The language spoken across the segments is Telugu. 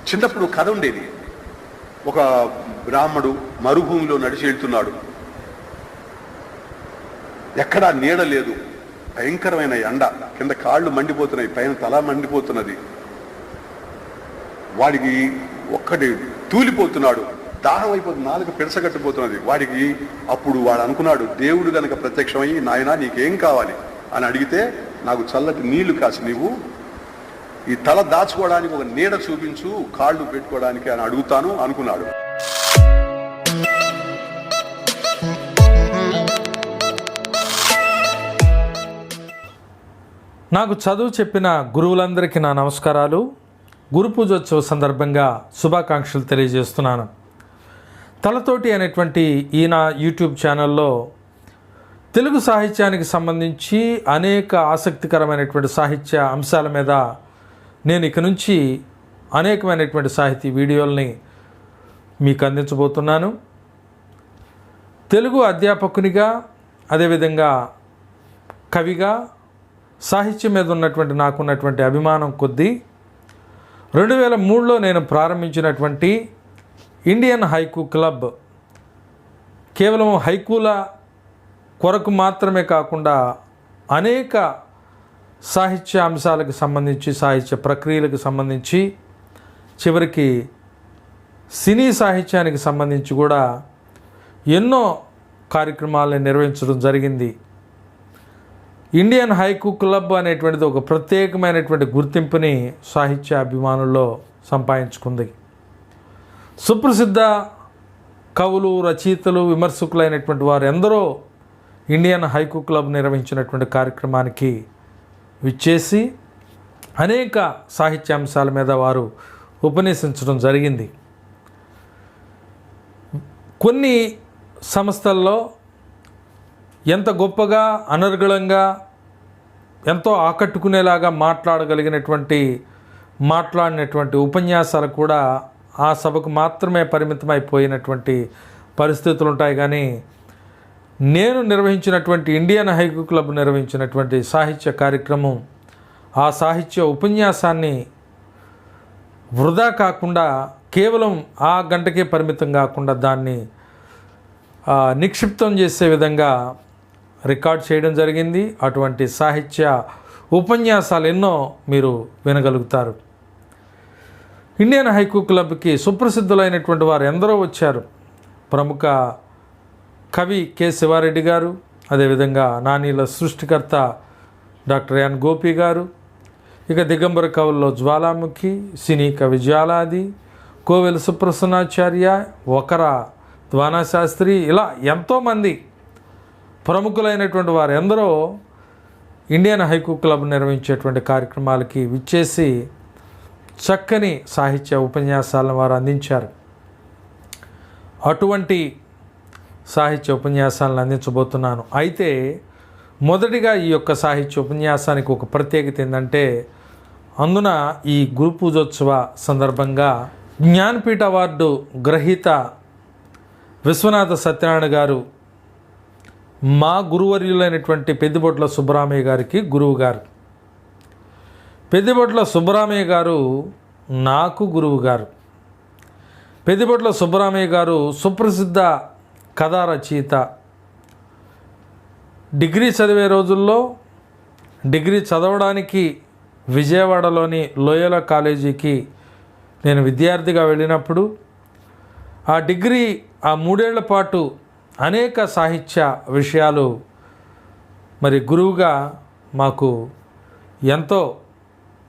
చిన్నప్పుడు కథ ఉండేది. ఒక బ్రాహ్మడు మరుభూమిలో నడిచి వెళ్తున్నాడు. ఎక్కడా నీడ లేదు, భయంకరమైన ఎండ, కింద కాళ్ళు మండిపోతున్నాయి, పైన తల మండిపోతున్నది. వాడికి ఒక్కటి తూలిపోతున్నాడు, దాహం అయిపోతుంది, నాలుగు పిడసగట్టిపోతున్నది వాడికి. అప్పుడు వాడు అనుకున్నాడు, దేవుడు గనక ప్రత్యక్షమయ్యి నాయనా నీకేం కావాలి అని అడిగితే, నాకు చల్లటి నీళ్లు కాసి నీవు ఈ తల దాచుకోవడానికి ఒక నీడ చూపించు, కాళ్ళు పెట్టుకోవడానికి అని అడుగుతాను అనుకున్నాడు. నాకు చదువు చెప్పిన గురువులందరికీ నా నమస్కారాలు. గురు పూజోత్సవ సందర్భంగా శుభాకాంక్షలు తెలియజేస్తున్నాను. తలతోటి అనేటువంటి ఈ నా యూట్యూబ్ ఛానల్లో తెలుగు సాహిత్యానికి సంబంధించి అనేక ఆసక్తికరమైనటువంటి సాహిత్య అంశాల మీద నేను ఇక నుంచి అనేకమైనటువంటి సాహితీ వీడియోల్ని మీకు అందించబోతున్నాను. తెలుగు అధ్యాపకునిగా, అదేవిధంగా కవిగా, సాహిత్యం మీద ఉన్నటువంటి నాకున్నటువంటి అభిమానం కొద్దీ 2003లో నేను ప్రారంభించినటువంటి ఇండియన్ హైకూ క్లబ్ కేవలం హైకూల కొరకు మాత్రమే కాకుండా అనేక సాహిత్య అంశాలకు సంబంధించి, సాహిత్య ప్రక్రియలకు సంబంధించి, చివరికి సినీ సాహిత్యానికి సంబంధించి కూడా ఎన్నో కార్యక్రమాలను నిర్వహించడం జరిగింది. ఇండియన్ హైకూ క్లబ్ అనేటువంటిది ఒక ప్రత్యేకమైనటువంటి గుర్తింపుని సాహిత్య అభిమానుల్లో సంపాదించుకుంది. సుప్రసిద్ధ కవులు, రచయితలు, విమర్శకులైనటువంటి వారు ఎందరో ఇండియన్ హైకూ క్లబ్ నిర్వహించినటువంటి కార్యక్రమానికి విచ్చేసి అనేక సాహిత్య అంశాల మీద వారు ఉపన్యసించడం జరిగింది. కొన్ని సంస్థల్లో ఎంత గొప్పగా, అనర్గళంగా, ఎంతో ఆకట్టుకునేలాగా మాట్లాడినటువంటి ఉపన్యాసాలు కూడా ఆ సభకు మాత్రమే పరిమితమైపోయినటువంటి పరిస్థితులు ఉంటాయి. కానీ నేను నిర్వహించినటువంటి ఇండియన్ హైకూ క్లబ్ నిర్వహించినటువంటి సాహిత్య కార్యక్రమం, ఆ సాహిత్య ఉపన్యాసాన్ని వృధా కాకుండా, కేవలం ఆ గంటకే పరిమితం కాకుండా దాన్ని నిక్షిప్తం చేసే విధంగా రికార్డ్ చేయడం జరిగింది. అటువంటి సాహిత్య ఉపన్యాసాలు ఎన్నో మీరు వినగలుగుతారు. ఇండియన్ హైకూ క్లబ్కి సుప్రసిద్ధులైనటువంటి వారు ఎందరో వచ్చారు. ప్రముఖ కవి కె శివారెడ్డి గారు, అదేవిధంగా నానీల సృష్టికర్త డాక్టర్ ఎన్ గోపి గారు, ఇక దిగంబర కవుల్లో జ్వాలాముఖి, సినీ కవి జ్వాలాది, కోవెల సుప్రసన్నాచార్య, ఒకర ద్వానాశాస్త్రి, ఇలా ఎంతోమంది ప్రముఖులైనటువంటి వారు ఎందరో ఇండియన్ హైకూ క్లబ్ నిర్వహించేటువంటి కార్యక్రమాలకి విచ్చేసి చక్కని సాహిత్య ఉపన్యాసాలను వారు అందించారు. అటువంటి సాహిత్య ఉపన్యాసాలను అందించబోతున్నాను. అయితే మొదటిగా ఈ యొక్క సాహిత్య ఉపన్యాసానికి ఒక ప్రత్యేకత ఏంటంటే, అందున ఈ గురు పూజోత్సవ సందర్భంగా జ్ఞానపీఠ అవార్డు గ్రహీత విశ్వనాథ సత్యనారాయణ గారు మా గురువర్యులైనటువంటి పెద్దిబొట్ల సుబ్బరామయ్య గారికి గురువు గారు. పెద్దిబొట్ల సుబ్బరామయ్య గారు నాకు గురువు గారు. పెద్దిబొట్ల సుబ్బరామయ్య గారు సుప్రసిద్ధ కథా రచయిత. డిగ్రీ చదివే రోజుల్లో, డిగ్రీ చదవడానికి విజయవాడలోని లోయోలా కాలేజీకి నేను విద్యార్థిగా వెళ్ళినప్పుడు ఆ డిగ్రీ, ఆ 3 ఏళ్ల పాటు అనేక సాహిత్య విషయాలు మరి గురువుగా మాకు ఎంతో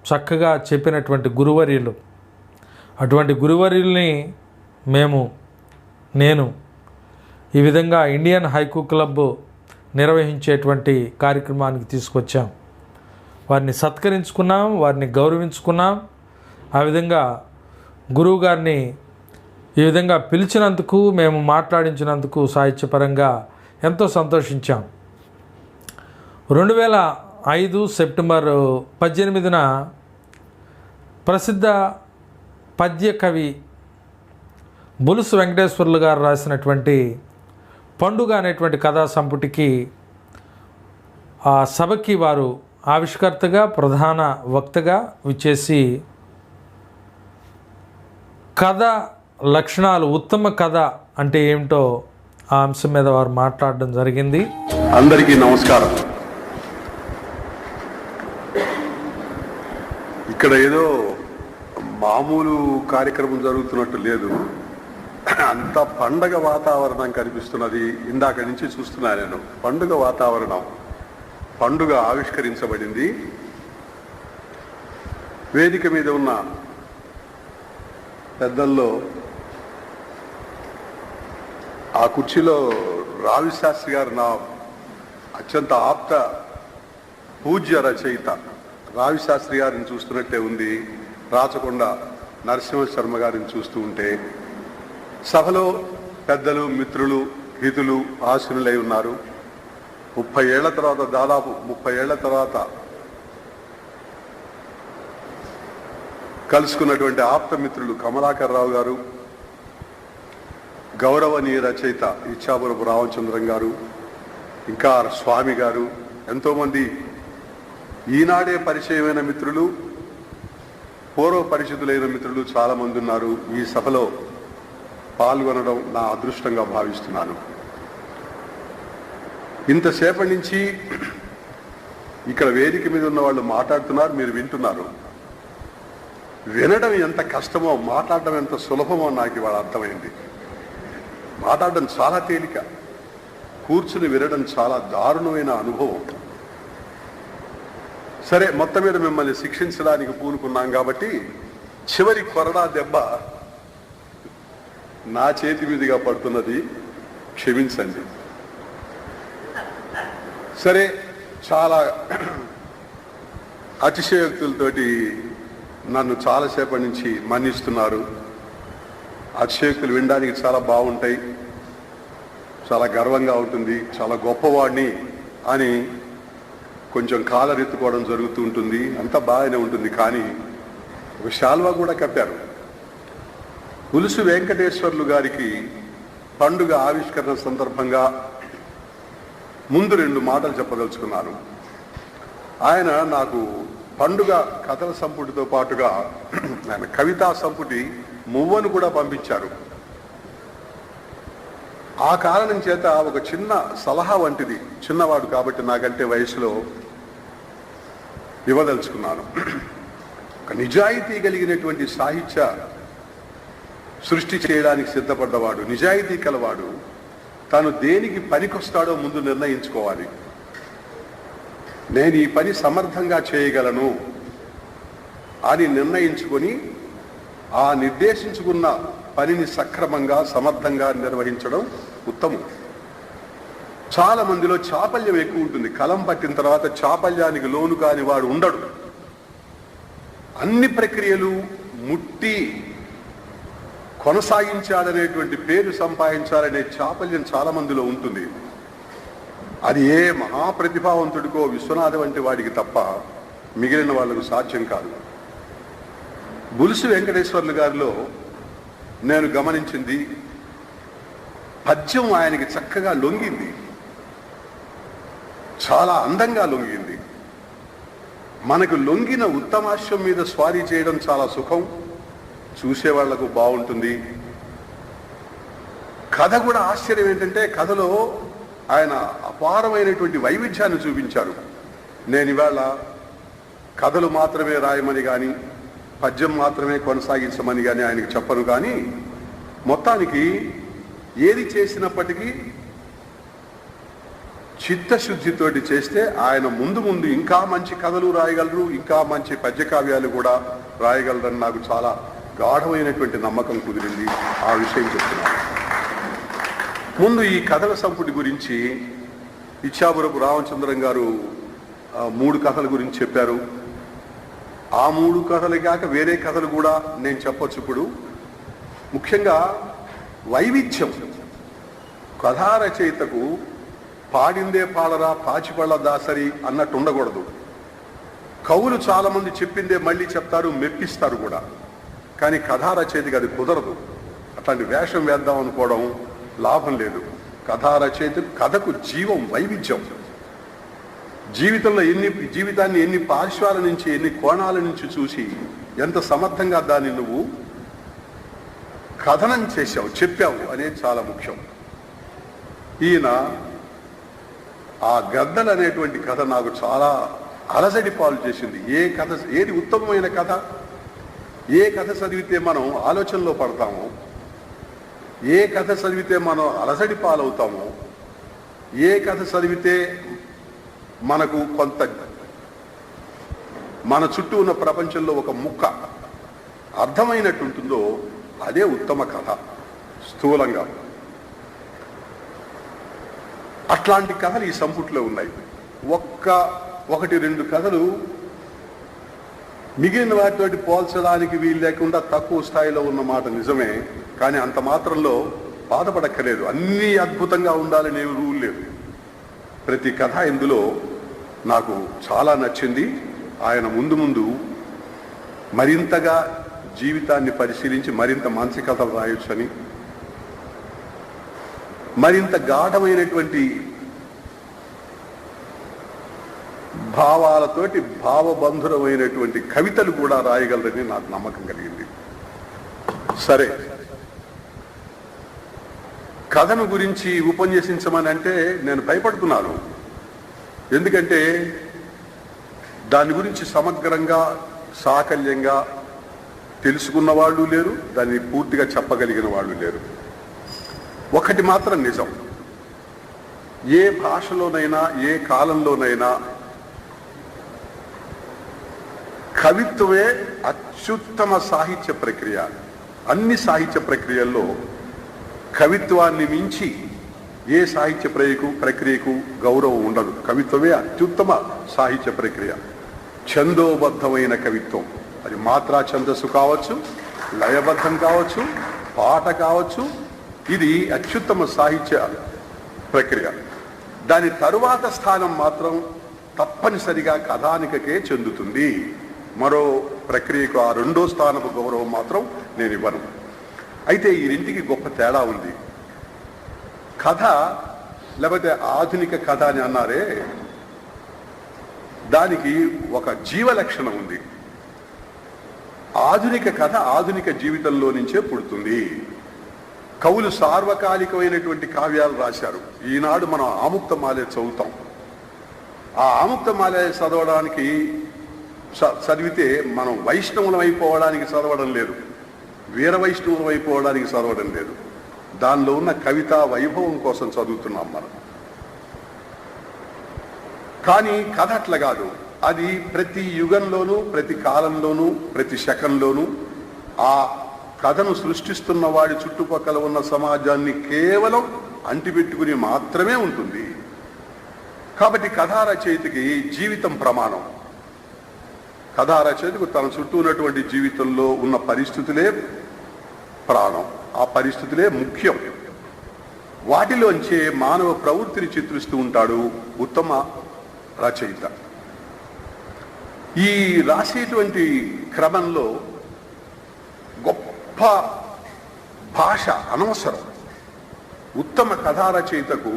చక్కగా చెప్పినటువంటి గురువర్యులు. అటువంటి గురువర్యుల్ని నేను ఈ విధంగా ఇండియన్ హైకూ క్లబ్ నిర్వహించేటువంటి కార్యక్రమానికి తీసుకొచ్చాం. వారిని సత్కరించుకున్నాం, వారిని గౌరవించుకున్నాం. ఆ విధంగా గురువు గారిని ఈ విధంగా పిలిచినందుకు, మేము మాట్లాడించినందుకు సాహిత్యపరంగా ఎంతో సంతోషించాం. 2005 సెప్టెంబర్ 18న ప్రసిద్ధ పద్య కవి బులుసు వెంకటేశ్వర్లు గారు రాసినటువంటి పండుగ అనేటువంటి కథా సంపుటికి ఆ సభకి వారు ఆవిష్కర్తగా, ప్రధాన వక్తగా విచ్చేసి కథ లక్షణాలు, ఉత్తమ కథ అంటే ఏమిటో ఆ అంశం మీద వారు మాట్లాడడం జరిగింది. అందరికీ నమస్కారం. ఇక్కడ ఏదో మామూలు కార్యక్రమం జరుగుతున్నట్టు లేదు, అంత పండగ వాతావరణం కనిపిస్తున్నది. ఇందాక నుంచి చూస్తున్నా నేను పండుగ వాతావరణం. పండుగ ఆవిష్కరించబడింది. వేదిక మీద ఉన్న పెద్దల్లో ఆ కుర్చీలో రావి శాస్త్రి గారు నా అత్యంత ఆప్త పూజ్య రచయిత రావి శాస్త్రి గారిని చూస్తున్నట్టే ఉంది. రాచకొండ నరసింహ శర్మ గారిని చూస్తూ ఉంటే సభలో పెద్దలు, మిత్రులు, హితులు ఆశీనులై ఉన్నారు. 30 ఏళ్ల తర్వాత, దాదాపు 30 ఏళ్ల తర్వాత కలుసుకున్నటువంటి ఆప్త మిత్రులు కమలాకర్ రావు గారు, గౌరవనీయ రచయిత ఇచ్చాపురపు రామచంద్రం గారు, ఇంకా స్వామి గారు, ఎంతోమంది ఈనాడే పరిచయమైన మిత్రులు, పూర్వ పరిచితులైన మిత్రులు చాలామంది ఉన్నారు. ఈ సభలో పాల్గొనడం నా అదృష్టంగా భావిస్తున్నాను. ఇంతసేపటి నుంచి ఇక్కడ వేదిక మీద ఉన్న వాళ్ళు మాట్లాడుతున్నారు, మీరు వింటున్నారు. వినడం ఎంత కష్టమో, మాట్లాడడం ఎంత సులభమో నాకు ఇవాళ అర్థమైంది. మాట్లాడడం చాలా తేలిక, కూర్చుని వినడం చాలా దారుణమైన అనుభవం. సరే, మొత్తం మీద మిమ్మల్ని శిక్షించడానికి పూనుకున్నాం కాబట్టి చివరి కొరడా దెబ్బ నా చేతి మీదుగా పడుతున్నది, క్షమించండి. సరే, చాలా అతిశయోక్తులతోటి నన్ను చాలాసేపటి నుంచి మన్నిస్తున్నారు. అతిశయోక్తులు వినడానికి చాలా బాగుంటాయి, చాలా గర్వంగా ఉంటుంది, చాలా గొప్పవాడిని అని కొంచెం కాలరెత్తుకోవడం జరుగుతూ ఉంటుంది. అంతా బాగానే ఉంటుంది. కానీ ఒక శాల్వా కూడా కప్పారు. పులుసు వెంకటేశ్వర్లు గారికి పండుగ ఆవిష్కరణ సందర్భంగా ముందు 2 మాటలు చెప్పదలుచుకున్నాను. ఆయన నాకు పండుగ కథల సంపుటితో పాటుగా ఆయన కవితా సంపుటి మువ్వను కూడా పంపించారు. ఆ కారణం చేత ఒక చిన్న సలహా వంటిది, చిన్నవాడు కాబట్టి నాకంటే వయసులో, ఇవ్వదలుచుకున్నాను. ఒక నిజాయితీ కలిగినటువంటి సాహిత్య సృష్టి చేయడానికి సిద్ధపడ్డవాడు, నిజాయితీ కలవాడు, తాను దేనికి పనికొస్తాడో ముందు నిర్ణయించుకోవాలి. నేను ఈ పని సమర్థంగా చేయగలను అని నిర్ణయించుకొని ఆ నిర్దేశించుకున్న పనిని సక్రమంగా, సమర్థంగా నిర్వహించడం ఉత్తమం. చాలా మందిలో చాపల్యం ఎక్కువ ఉంటుంది. కలం పట్టిన తర్వాత చాపల్యానికి లోను కాని వాడు ఉండడు. అన్ని ప్రక్రియలు ముట్టి కొనసాగించాలనేటువంటి పేరు సంపాదించాలనే చాపల్యం చాలా మందిలో ఉంటుంది. అది ఏ మహాప్రతిభావంతుడికో విశ్వనాథ వంటి వాడికి తప్ప మిగిలిన వాళ్లకు సాధ్యం కాదు. పులుసు వెంకటేశ్వర్లు గారిలో నేను గమనించింది, పద్యం ఆయనకి చక్కగా లొంగింది, చాలా అందంగా లొంగింది. మనకు లొంగిన ఉత్తమాశ్వం మీద స్వారీ చేయడం చాలా సుఖం, చూసేవాళ్లకు బాగుంటుంది. కథ కూడా ఆశ్చర్యం ఏంటంటే, కథలో ఆయన అపారమైనటువంటి వైవిధ్యాన్ని చూపించారు. నేను ఇవాళ కథలు మాత్రమే రాయమని కానీ, పద్యం మాత్రమే కొనసాగించమని కానీ ఆయనకి చెప్పను. కానీ మొత్తానికి ఏది చేసినప్పటికీ చిత్తశుద్ధితోటి చేస్తే ఆయన ముందు ముందు ఇంకా మంచి కథలు రాయగలరు, ఇంకా మంచి పద్యకావ్యాలు కూడా రాయగలరని నాకు చాలా గాఢమైనటువంటి నమ్మకం కుదిరింది. ఆ విషయం చెప్తున్నాను. ముందు ఈ కథల సంపుటి గురించి ఇచ్చాపురపు రామచంద్రం గారు 3 కథల గురించి చెప్పారు. ఆ 3 కథలు కాక వేరే కథలు కూడా నేను చెప్పొచ్చు. ఇప్పుడు ముఖ్యంగా వైవిధ్యం. కథా రచయితకు పాడిందే పాడరా పాచిపళ్ళ దాసరి అన్నట్టు ఉండకూడదు. కవులు చాలా మంది చెప్పిందే మళ్ళీ చెప్తారు, మెప్పిస్తారు కూడా. కానీ కథా రచయితకి అది కుదరదు. అట్లాంటి వేషం వేద్దాం అనుకోవడం లాభం లేదు. కథా రచయిత కథకు జీవం, వైవిధ్యం. జీవితంలో జీవితాన్ని ఎన్ని పార్శ్వాల నుంచి, ఎన్ని కోణాల నుంచి చూసి ఎంత సమర్థంగా దాన్ని నువ్వు కథనం చేశావు, చెప్పావు అనేది చాలా ముఖ్యం. ఈయన ఆ గద్దలు అనేటువంటి కథ నాకు చాలా అలజడి పాలు చేసింది. ఏది ఉత్తమమైన కథ? ఏ కథ చదివితే మనం ఆలోచనలో పడతామో, ఏ కథ చదివితే మనం అలజడి పాలవుతామో, ఏ కథ చదివితే మనకు కొంత మన చుట్టూ ఉన్న ప్రపంచంలో ఒక ముక్క అర్థమైనట్టు ఉంటుందో అదే ఉత్తమ కథ స్థూలంగా. అట్లాంటి కథలు ఈ సంపుట్లో ఉన్నాయి. ఒకటి రెండు కథలు మిగిలిన వాటితోటి పోల్చడానికి వీలు లేకుండా తక్కువ స్థాయిలో ఉన్న మాట నిజమే. కానీ అంత మాత్రంలో బాధపడక్కర్లేదు. అన్నీ అద్భుతంగా ఉండాలని రూల్ లేదు. ప్రతి కథ ఇందులో నాకు చాలా నచ్చింది. ఆయన ముందు ముందు మరింతగా జీవితాన్ని పరిశీలించి మరింత మంచి కథలు రాయొచ్చని, మరింత గాఢమైనటువంటి భావాలతోటి భావబంధురమైనటువంటి కవితలు కూడా రాయగలరని నాకు నమ్మకం కలిగింది. సరే, కథను గురించి ఉపన్యసించమని అంటే నేను భయపడుతున్నాను. ఎందుకంటే దాని గురించి సమగ్రంగా సాకల్యంగా తెలుసుకున్న వాళ్ళు లేరు, దాన్ని పూర్తిగా చెప్పగలిగిన వాళ్ళు లేరు. ఒకటి మాత్రం నిజం, ఏ భాషలోనైనా ఏ కాలంలోనైనా కవిత్వమే అత్యుత్తమ సాహిత్య ప్రక్రియ. అన్ని సాహిత్య ప్రక్రియల్లో కవిత్వాన్ని మించి ఏ సాహిత్య ప్రక్రియకు గౌరవం ఉండదు. కవిత్వమే అత్యుత్తమ సాహిత్య ప్రక్రియ. ఛందోబద్ధమైన కవిత్వం, అది మాత్రా ఛందస్సు కావచ్చు, లయబద్ధం కావచ్చు, పాట కావచ్చు, ఇది అత్యుత్తమ సాహిత్య ప్రక్రియ. దాని తరువాత స్థానం మాత్రం తప్పనిసరిగా కథానికకే చెందుతుంది. మరో ప్రక్రియకు ఆ రెండో స్థానపు గౌరవం మాత్రం నేను ఇవ్వను. అయితే ఈ రెంటికి గొప్ప తేడా ఉంది. కథ లేకపోతే ఆధునిక కథ అని అన్నారే, దానికి ఒక జీవ లక్షణం ఉంది. ఆధునిక కథ ఆధునిక జీవితంలో నుంచే పుడుతుంది. కవులు సార్వకాలికమైనటువంటి కావ్యాలు రాశారు. ఈనాడు మనం ఆముక్తమాలయ చదువుతాం. ఆ ఆముక్తమాలయ చదవడానికి చదివితే మనం వైష్ణవులం అయిపోవడానికి చదవడం లేదు, వీర వైష్ణవులం అయిపోవడానికి చదవడం లేదు. దానిలో ఉన్న కవితా వైభవం కోసం చదువుతున్నాం మనం. కానీ కథ అట్లా కాదు. అది ప్రతి యుగంలోనూ, ప్రతి కాలంలోనూ, ప్రతి శకంలోనూ ఆ కథను సృష్టిస్తున్న వాడి చుట్టుపక్కల ఉన్న సమాజాన్ని కేవలం అంటిపెట్టుకుని మాత్రమే ఉంటుంది. కాబట్టి కథా రచయితకి జీవితం ప్రమాణం. కథా రచయితకు తన చుట్టూ ఉన్నటువంటి జీవితంలో ఉన్న పరిస్థితులే ప్రాణం, ఆ పరిస్థితులే ముఖ్యం. వాటిలోంచే మానవ ప్రవృత్తిని చిత్రిస్తూ ఉంటాడు ఉత్తమ రచయిత. ఈ రాసేటువంటి క్రమంలో గొప్ప భాష అనవసరం. ఉత్తమ కథా రచయితకు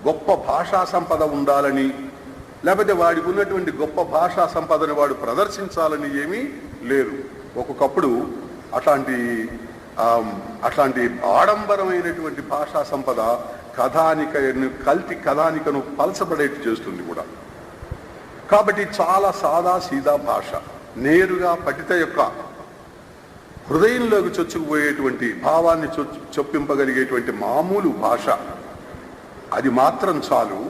గొప్ప భాషా సంపద ఉండాలని, లేకపోతే వాడికి ఉన్నటువంటి గొప్ప భాషా సంపదను వాడు ప్రదర్శించాలని ఏమీ లేదు. ఒక్కొక్కప్పుడు అట్లాంటి ఆడంబరమైనటువంటి భాషా సంపద కథానికను పలసపడేట్టు చేస్తుంది కూడా. కాబట్టి చాలా సాదా సీదా భాష, నేరుగా పఠిత యొక్క హృదయంలోకి చొచ్చుకుపోయేటువంటి భావాన్ని చొప్పింపగలిగేటువంటి మామూలు భాష, అది మాత్రం చాలు.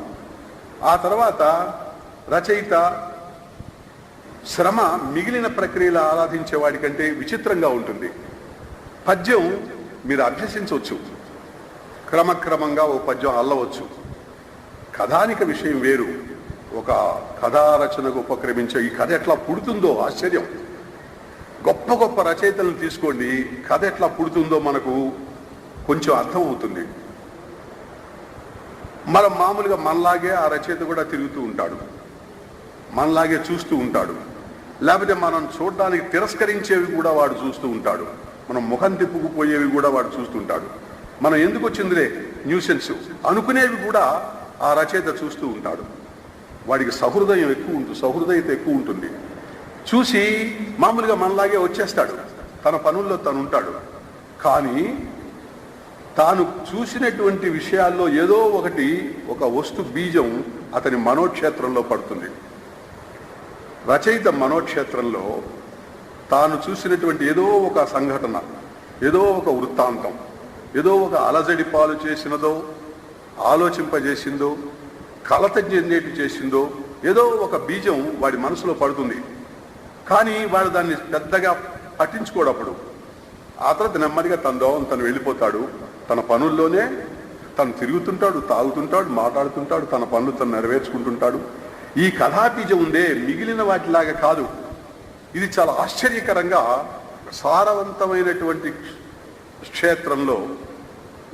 ఆ తర్వాత రచయిత శ్రమ మిగిలిన ప్రక్రియలు ఆరాధించే వాడికంటే విచిత్రంగా ఉంటుంది. పద్యం మీరు అభ్యసించవచ్చు, క్రమక్రమంగా ఓ పద్యం అల్లవచ్చు. కథానిక విషయం వేరు. ఒక కథా రచనకు ఉపక్రమించే ఈ కథ ఎట్లా పుడుతుందో ఆశ్చర్యం. గొప్ప గొప్ప రచయితలను తీసుకోండి, కథ ఎట్లా పుడుతుందో మనకు కొంచెం అర్థమవుతుంది. మనం మామూలుగా మనలాగే ఆ రచయిత కూడా తిరుగుతూ ఉంటాడు, మనలాగే చూస్తూ ఉంటాడు. లేకపోతే మనం చూడడానికి తిరస్కరించేవి కూడా వాడు చూస్తూ ఉంటాడు, మనం ముఖం తిప్పుకుపోయేవి కూడా వాడు చూస్తుంటాడు. మనం ఎందుకు వచ్చిందిలే న్యూసెన్స్ అనుకునేవి కూడా ఆ రచయిత చూస్తూ ఉంటాడు. వాడికి సహృదయం ఎక్కువ ఉంటుంది, సహృదయత ఎక్కువ ఉంటుంది. చూసి మామూలుగా మనలాగే వచ్చేస్తాడు, తన పనుల్లో తను ఉంటాడు. కానీ తాను చూసినటువంటి విషయాల్లో ఏదో ఒకటి, ఒక వస్తు బీజం అతని మనోక్షేత్రంలో పడుతుంది. రచయిత మనోక్షేత్రంలో తాను చూసినటువంటి ఏదో ఒక సంఘటన, ఏదో ఒక వృత్తాంతం, ఏదో ఒక అలజడి పాలు చేసినదో, ఆలోచింపజేసిందో, కలత చెందేటి చేసిందో ఏదో ఒక బీజం వాడి మనసులో పడుతుంది. కానీ వాడు దాన్ని పెద్దగా పట్టించుకోడప్పుడు. ఆ తర్వాత నెమ్మదిగా తన దోవం తను వెళ్ళిపోతాడు. తన పనుల్లోనే తను తిరుగుతుంటాడు, తాగుతుంటాడు, మాట్లాడుతుంటాడు, తన పనులు తను నెరవేర్చుకుంటుంటాడు. ఈ కథాబీజం ఉందే మిగిలిన వాటిలాగా కాదు. ఇది చాలా ఆశ్చర్యకరంగా సారవంతమైనటువంటి క్షేత్రంలో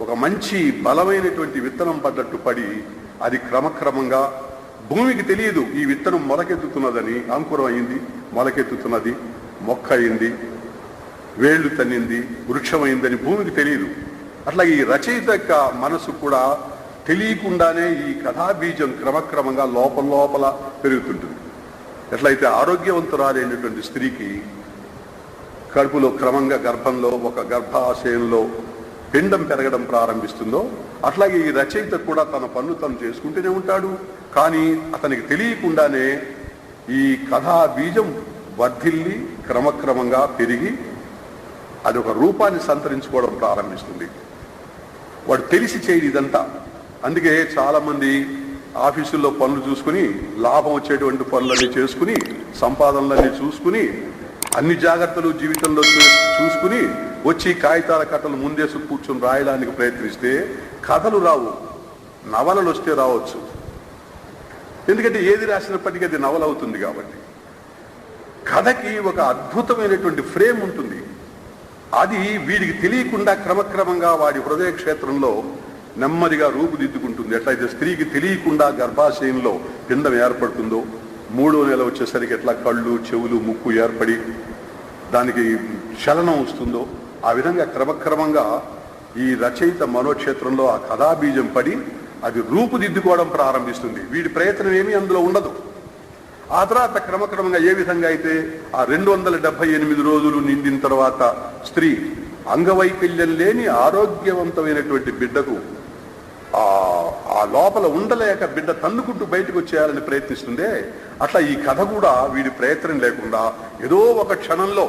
ఒక మంచి బలమైనటువంటి విత్తనం పడ్డట్టు పడి, అది క్రమక్రమంగా భూమికి తెలియదు ఈ విత్తనం మొలకెత్తుతున్నదని. అంకురం అయింది, మొలకెత్తుతున్నది, మొక్క అయింది, వేళ్లు తన్నింది, వృక్షమైందని భూమికి తెలియదు. అట్లా ఈ రచయిత యొక్క మనసు కూడా తెలియకుండానే ఈ కథాబీజం క్రమక్రమంగా లోపల పెరుగుతుంటుంది. ఎట్లయితే ఆరోగ్యవంతురాలైనటువంటి స్త్రీకి కడుపులో క్రమంగా గర్భంలో ఒక గర్భాశయంలో పిండం పెరగడం ప్రారంభిస్తుందో, అట్లాగే ఈ రచయిత కూడా తన పనులు తను చేసుకుంటూనే ఉంటాడు. కానీ అతనికి తెలియకుండానే ఈ కథా బీజం వర్ధిల్లి క్రమక్రమంగా పెరిగి అది ఒక రూపాన్ని సంతరించుకోవడం ప్రారంభిస్తుంది. వాడు తెలిసి చేయడు ఇదంతా. అందుకే చాలా మంది ఆఫీసుల్లో పనులు చూసుకుని, లాభం వచ్చేటువంటి పనులన్నీ చేసుకుని, సంపాదనలన్నీ చూసుకుని, అన్ని జాగ్రత్తలు జీవితంలో చూసుకుని వచ్చి కాగితాల కట్టలు ముందేసి కూర్చొని రాయడానికి ప్రయత్నిస్తే కథలు రావు, నవలలు వస్తే రావచ్చు. ఎందుకంటే ఏది రాసినప్పటికీ అది నవల అవుతుంది. కాబట్టి కథకి ఒక అద్భుతమైనటువంటి ఫ్రేమ్ ఉంటుంది. అది వీడికి తెలియకుండా క్రమక్రమంగా వాడి హృదయ క్షేత్రంలో నెమ్మదిగా రూపుదిద్దుకుంటుంది. ఎట్లయితే స్త్రీకి తెలియకుండా గర్భాశయంలో పిండం ఏర్పడుతుందో, 3వ నెల వచ్చేసరికి ఎట్లా కళ్ళు, చెవులు, ముక్కు ఏర్పడి దానికి చలనం వస్తుందో, ఆ విధంగా క్రమక్రమంగా ఈ రచయిత మనోక్షేత్రంలో ఆ కథాబీజం పడి అది రూపుదిద్దుకోవడం ప్రారంభిస్తుంది. వీడి ప్రయత్నం ఏమీ అందులో ఉండదు. ఆ తర్వాత క్రమక్రమంగా ఏ విధంగా అయితే ఆ 278 రోజులు నిండిన తర్వాత స్త్రీ అంగవైకల్యం లేని ఆరోగ్యవంతమైనటువంటి బిడ్డకు ఆ లోపల ఉండలేక బిడ్డ తన్నుకుంటూ బయటకు వచ్చేయాలని ప్రయత్నిస్తుందే, అట్లా ఈ కథ కూడా వీడి ప్రయత్నం లేకుండా ఏదో ఒక క్షణంలో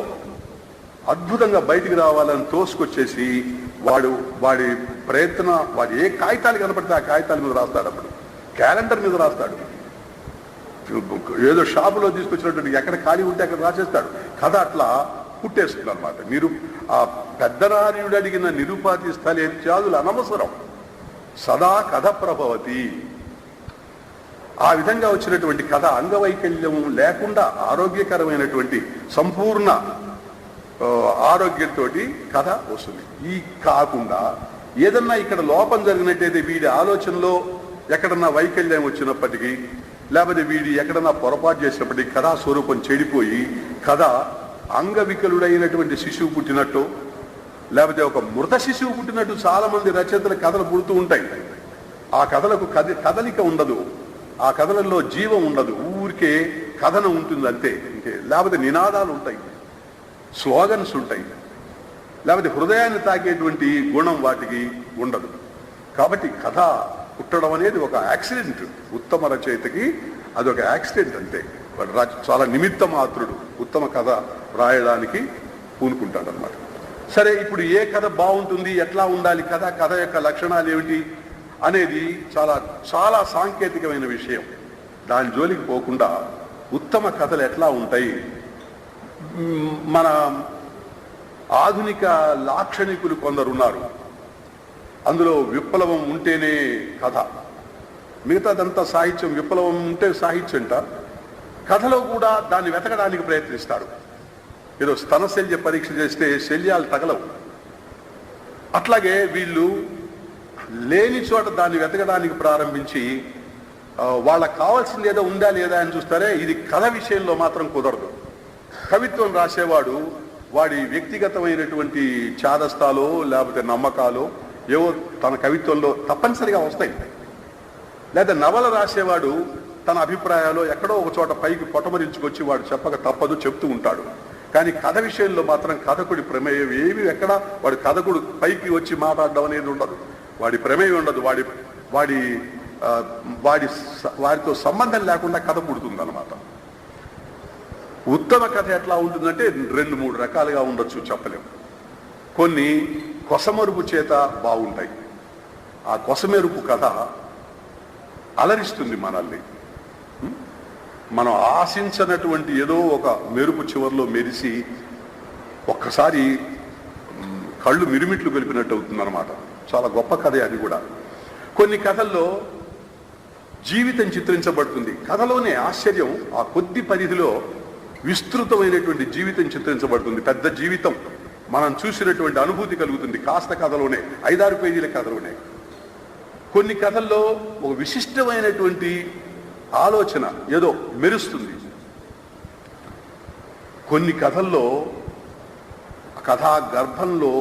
అద్భుతంగా బయటికి రావాలని తోసుకొచ్చేసి వాడి ప్రయత్న, వాడి ఏ కాగితాలు కనపడితే ఆ కాగితాల మీద రాస్తాడు. అప్పుడు క్యాలెండర్ మీద రాస్తాడు. ఏదో షాపులో తీసుకొచ్చినటువంటి ఎక్కడ ఖాళీ ఉంటే అక్కడ రాసేస్తాడు. కథ అట్లా పుట్టేస్తుంది అనమాట. ఆ పెద్దనార్యుడు అడిగిన నిరుపాధి స్థలేత్యాదులు అనవసరం, సదా కథ ప్రభవతి. ఆ విధంగా వచ్చినటువంటి కథ అంగవైకల్యం లేకుండా ఆరోగ్యకరమైనటువంటి సంపూర్ణ ఆరోగ్యంతో కథ వస్తుంది. ఈ కాకుండా ఏదన్నా ఇక్కడ లోపం జరిగినట్టయితే వీడి ఆలోచనలో ఎక్కడన్నా వైకల్యం వచ్చినప్పటికీ, లేకపోతే వీడి ఎక్కడన్నా పొరపాటు చేసినప్పటికీ కథా స్వరూపం చెడిపోయి కథ అంగవికలుడైనటువంటి శిశువు పుట్టినట్టు, లేకపోతే ఒక మృత శిశువు పుట్టినట్టు చాలా మంది రచయితల కథలు పుడుతూ ఉంటాయి. ఆ కథలకు కదలిక ఉండదు, ఆ కథలలో జీవం ఉండదు, ఊరికే కథనం ఉంటుంది అంతే. లేకపోతే నినాదాలు ఉంటాయి, స్లోగన్స్ ఉంటాయి, లేకపోతే హృదయాన్ని తాకేటువంటి గుణం వాటికి ఉండదు. కాబట్టి కథ పుట్టడం అనేది ఒక యాక్సిడెంట్. ఉత్తమ రచయితకి అదొక యాక్సిడెంట్ అంతే. వాడు చాలా నిమిత్త మాత్రుడు ఉత్తమ కథ రాయడానికి పూనుకుంటాడు అన్నమాట. సరే, ఇప్పుడు ఏ కథ బాగుంటుంది, ఎట్లా ఉండాలి కథ, కథ యొక్క లక్షణాలు ఏమిటి అనేది చాలా చాలా సాంకేతికమైన విషయం. దాని జోలికి పోకుండా ఉత్తమ కథలు ఎట్లా ఉంటాయి, మన ఆధునిక లాక్షణికులు కొందరున్నారు. అందులో విప్లవం ఉంటేనే కథ, మిగతాదంతా సాహిత్యం. విప్లవం ఉంటే సాహిత్యంట. కథలో కూడా దాన్ని వెతకడానికి ప్రయత్నిస్తారు. ఏదో స్తనశల్య పరీక్ష చేస్తే శల్యాలు తగలవు. అట్లాగే వీళ్ళు లేని చోట దాన్ని వెతకడానికి ప్రారంభించి వాళ్ళకు కావాల్సింది ఏదో ఉందా లేదా అని చూస్తారే. ఇది కథ విషయంలో మాత్రం కుదరదు. కవిత్వం రాసేవాడు వాడి వ్యక్తిగతమైనటువంటి చాదస్తాలో లేకపోతే నమ్మకాలో ఏవో తన కవిత్వంలో తప్పనిసరిగా వస్తాయి. లేదా నవల రాసేవాడు తన అభిప్రాయాలు ఎక్కడో ఒక చోట పైకి పొటమరించుకొచ్చి వాడు చెప్పక తప్పదు చెప్తూ ఉంటాడు. కానీ కథ విషయంలో మాత్రం కథకుడి ప్రమేయం ఏమి ఎక్కడ వాడి కథకుడు పైకి వచ్చి మాట్లాడడం అనేది ఉండదు, వాడి ప్రమేయం ఉండదు, వారితో సంబంధం లేకుండా కథ పుడుతుంది అన్నమాట. ఉత్తమ కథ ఎట్లా ఉంటుందంటే 2-3 రకాలుగా ఉండొచ్చు, చెప్పలేము. కొన్ని కొసమెరుపు చేత బాగుంటాయి. ఆ కొసమెరుపు కథ అలరిస్తుంది మనల్ని. మనం ఆశించినటువంటి ఏదో ఒక మెరుపు చివరిలో మెరిసి ఒక్కసారి కళ్ళు మిరుమిట్లు గెలిపినట్టు అవుతుందన్నమాట. చాలా గొప్ప కథే అది కూడా. కొన్ని కథల్లో జీవితం చిత్రించబడుతుంది. కథలోనే ఆశ్చర్యం, ఆ కొద్ది పరిధిలో విస్తృతమైనటువంటి జీవితం చిత్రించబడుతుంది. పెద్ద జీవితం మనం చూసినటువంటి అనుభూతి కలుగుతుంది కాస్త కథలోనే, 5-6 పేజీల కథలోనే. కొన్ని కథల్లో ఒక విశిష్టమైనటువంటి ఆలోచన ఏదో మెరుస్తుంది. కొన్ని కథల్లో కథా గర్భంలో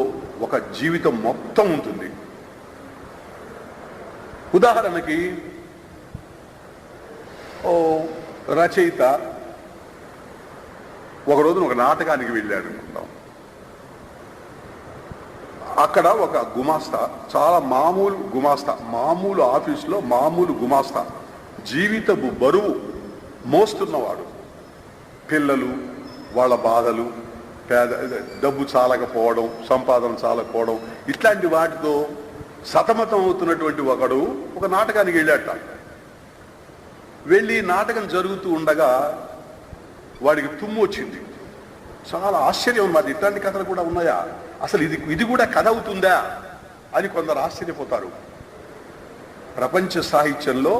ఒక జీవితం మొత్తం ఉంటుంది. ఉదాహరణకి రచయిత ఒక రోజున ఒక నాటకానికి వెళ్ళాడు అనుకుందాం. అక్కడ ఒక గుమాస్తా, చాలా మామూలు గుమాస్తా, మామూలు ఆఫీసులో మామూలు గుమాస్తా, జీవితపు బరువు మోస్తున్నవాడు. పిల్లలు, వాళ్ళ బాధలు, డబ్బు చాలకపోవడం, సంపాదన చాలకపోవడం, ఇట్లాంటి వాటితో సతమతం అవుతున్నటువంటి ఒకడు ఒక నాటకానికి వెళ్ళాట. వెళ్ళి నాటకం జరుగుతూ ఉండగా వాడికి తుమ్ము వచ్చింది. చాలా ఆశ్చర్యం అన్నమాట, ఇట్లాంటి కథలు కూడా ఉన్నాయా, అసలు ఇది కూడా కథ అవుతుందా అని కొందరు ఆశ్చర్యపోతారు. ప్రపంచ సాహిత్యంలో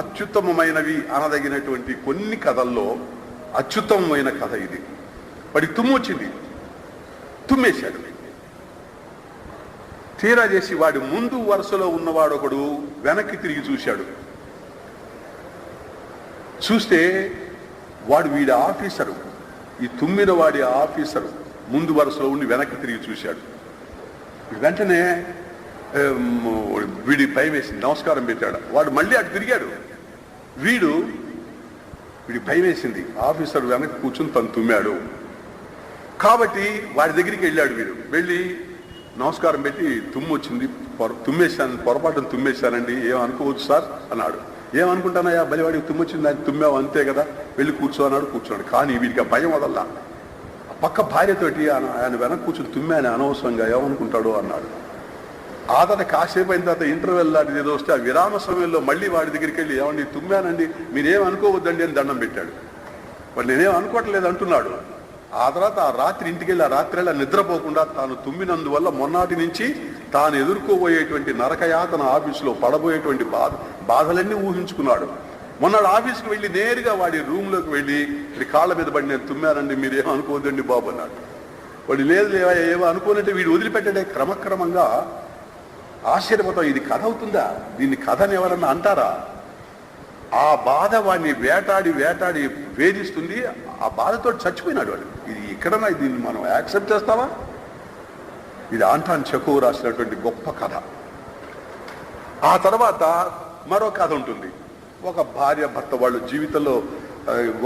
అత్యుత్తమమైనవి అనదగినటువంటి కొన్ని కథల్లో అత్యుత్తమమైన కథ ఇది. వాడికి తుమ్ము వచ్చింది, తుమ్మేశాడు. తీరా చేసి వాడి ముందు వరుసలో ఉన్నవాడొకడు వెనక్కి తిరిగి చూశాడు. చూస్తే వీడి ఆఫీసరు, ఈ తుమ్మిన వాడి ఆఫీసరు ముందు వరుసలో ఉండి వెనక్కి తిరిగి చూశాడు. వెంటనే వీడి భయం వేసింది, నమస్కారం పెట్టాడు. వాడు మళ్ళీ అటు తిరిగాడు. వీడి భయం వేసింది, ఆఫీసర్ వెనక్కి కూర్చుని తను తుమ్మాడు కాబట్టి వాడి దగ్గరికి వెళ్ళాడు. వీడు వెళ్ళి నమస్కారం పెట్టి, తుమ్ము వచ్చింది, పొరపాటును తుమ్మేశానండి, ఏమనుకోవచ్చు సార్ అన్నాడు. ఏమనుకుంటానయ్యా, బలివాడికి తుమ్ము వచ్చింది, ఆయన తుమ్మావు అంతే కదా, వెళ్ళి కూర్చోన్నాడు. కూర్చోన్నాడు. కానీ వీడికి ఆ భయం వదల్లా. పక్క భార్యతోటి ఆయన వెనక్కి కూర్చొని తుమ్మాను అనవసరంగా, ఏమనుకుంటాడో అన్నాడు. ఆ తర్వాత కాసేపు అయిన తర్వాత ఇంటర్వెల్ లాంటిది ఏదో వస్తే ఆ విరామ సమయంలో మళ్ళీ వాడి దగ్గరికి వెళ్ళి, ఏమండి తుమ్మానండి, మీరేం అనుకోవద్దండి అని దండం పెట్టాడు. వాడు నేనేం అనుకోవట్లేదు అంటున్నాడు. ఆ తర్వాత ఆ రాత్రి ఇంటికి వెళ్ళి ఆ రాత్రిలా నిద్రపోకుండా తాను తుమ్మినందువల్ల మొన్నటి నుంచి తాను ఎదుర్కోబోయేటువంటి నరకయాతన, ఆఫీసులో పడబోయేటువంటి బాధలన్నీ ఊహించుకున్నాడు. మొన్నాడు ఆఫీస్కి వెళ్ళి నేరుగా వాడి రూమ్లోకి వెళ్ళి కాళ్ళ మీద పడి, నేను తుమ్మానండి, మీరేమో అనుకోవద్దండి బాబు అన్నాడు. వాడు లేదు ఏమో అనుకోనంటే వీడు వదిలిపెట్టాడే. క్రమక్రమంగా ఆశ్చర్యపోతాం, ఇది కథ అవుతుందా, దీన్ని కథని ఎవరన్నా అంటారా? ఆ బాధ వాడిని వేటాడి వేధిస్తుంది. ఆ బాధతో చచ్చిపోయినాడు వాడు. ఇది ఎక్కడన్నా దీన్ని మనం యాక్సెప్ట్ చేస్తావా? ఇది ఆంటాన్ చెకోవ్ రాసినటువంటి గొప్ప కథ. ఆ తర్వాత మరో కథ ఉంటుంది. ఒక భార్య భర్త వాళ్ళు జీవితంలో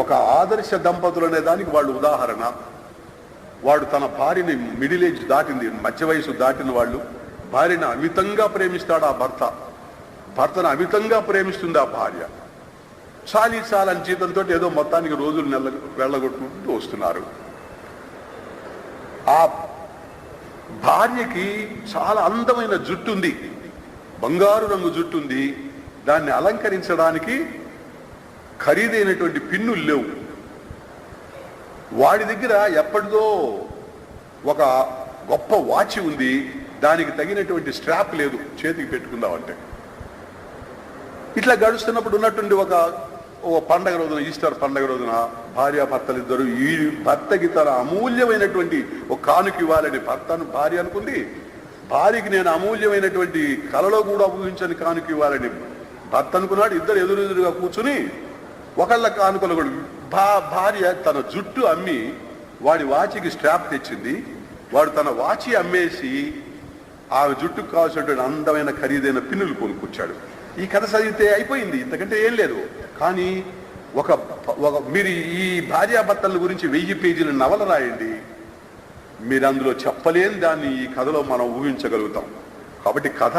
ఒక ఆదర్శ దంపతులు అనే దానికి వాళ్ళు ఉదాహరణ. వాడు తన భార్యని మిడిల్ ఏజ్ దాటింది, మధ్య వయసు దాటిన వాళ్ళు. భార్యను అమితంగా ప్రేమిస్తాడు ఆ భర్తను అమితంగా ప్రేమిస్తుంది ఆ భార్య. చాలని జీతంతో ఏదో మొత్తానికి రోజులు వెళ్ళగొట్టుకుంటూ వస్తున్నారు. ఆ భార్యకి చాలా అందమైన జుట్టు ఉంది, బంగారు రంగు జుట్టు ఉంది. దాన్ని అలంకరించడానికి ఖరీదైనటువంటి పిన్నులు లేవు. వాడి దగ్గర ఎప్పటిదో ఒక గొప్ప వాచ్ ఉంది, దానికి తగినటువంటి స్ట్రాప్ లేదు చేతికి పెట్టుకుందామంటే. ఇట్లా గడుస్తున్నప్పుడు ఉన్నటువంటి ఒక పండగ రోజున, ఈస్టర్ పండగ రోజున భార్యాభర్తలు ఇద్దరు, ఈ భర్తకి తన అమూల్యమైనటువంటి ఒక కానుక ఇవ్వాలని భార్య అనుకుంది. భార్యకి నేను అమూల్యమైనటువంటి కలలో కూడా ఊహించని కానుక ఇవ్వాలని భర్త అనుకున్నాడు. ఇద్దరు ఎదురుగా కూర్చుని ఒకళ్ళ కానుకలు కూడా. భార్య తన జుట్టు అమ్మి వాడి వాచికి స్ట్రాప్ తెచ్చింది. వాడు తన వాచి అమ్మేసి ఆమె జుట్టుకు కావాల్సినటువంటి అందమైన ఖరీదైన పిన్నులు కొనుక్కొచ్చాడు. ఈ కథ చదివితే అయిపోయింది, ఇంతకంటే ఏం లేదు. కానీ మీరు ఈ భార్యాభర్తల గురించి 1000 పేజీల నవల రాయండి, మీరు అందులో చెప్పలేని దాన్ని ఈ కథలో మనం ఊహించగలుగుతాం. కాబట్టి కథ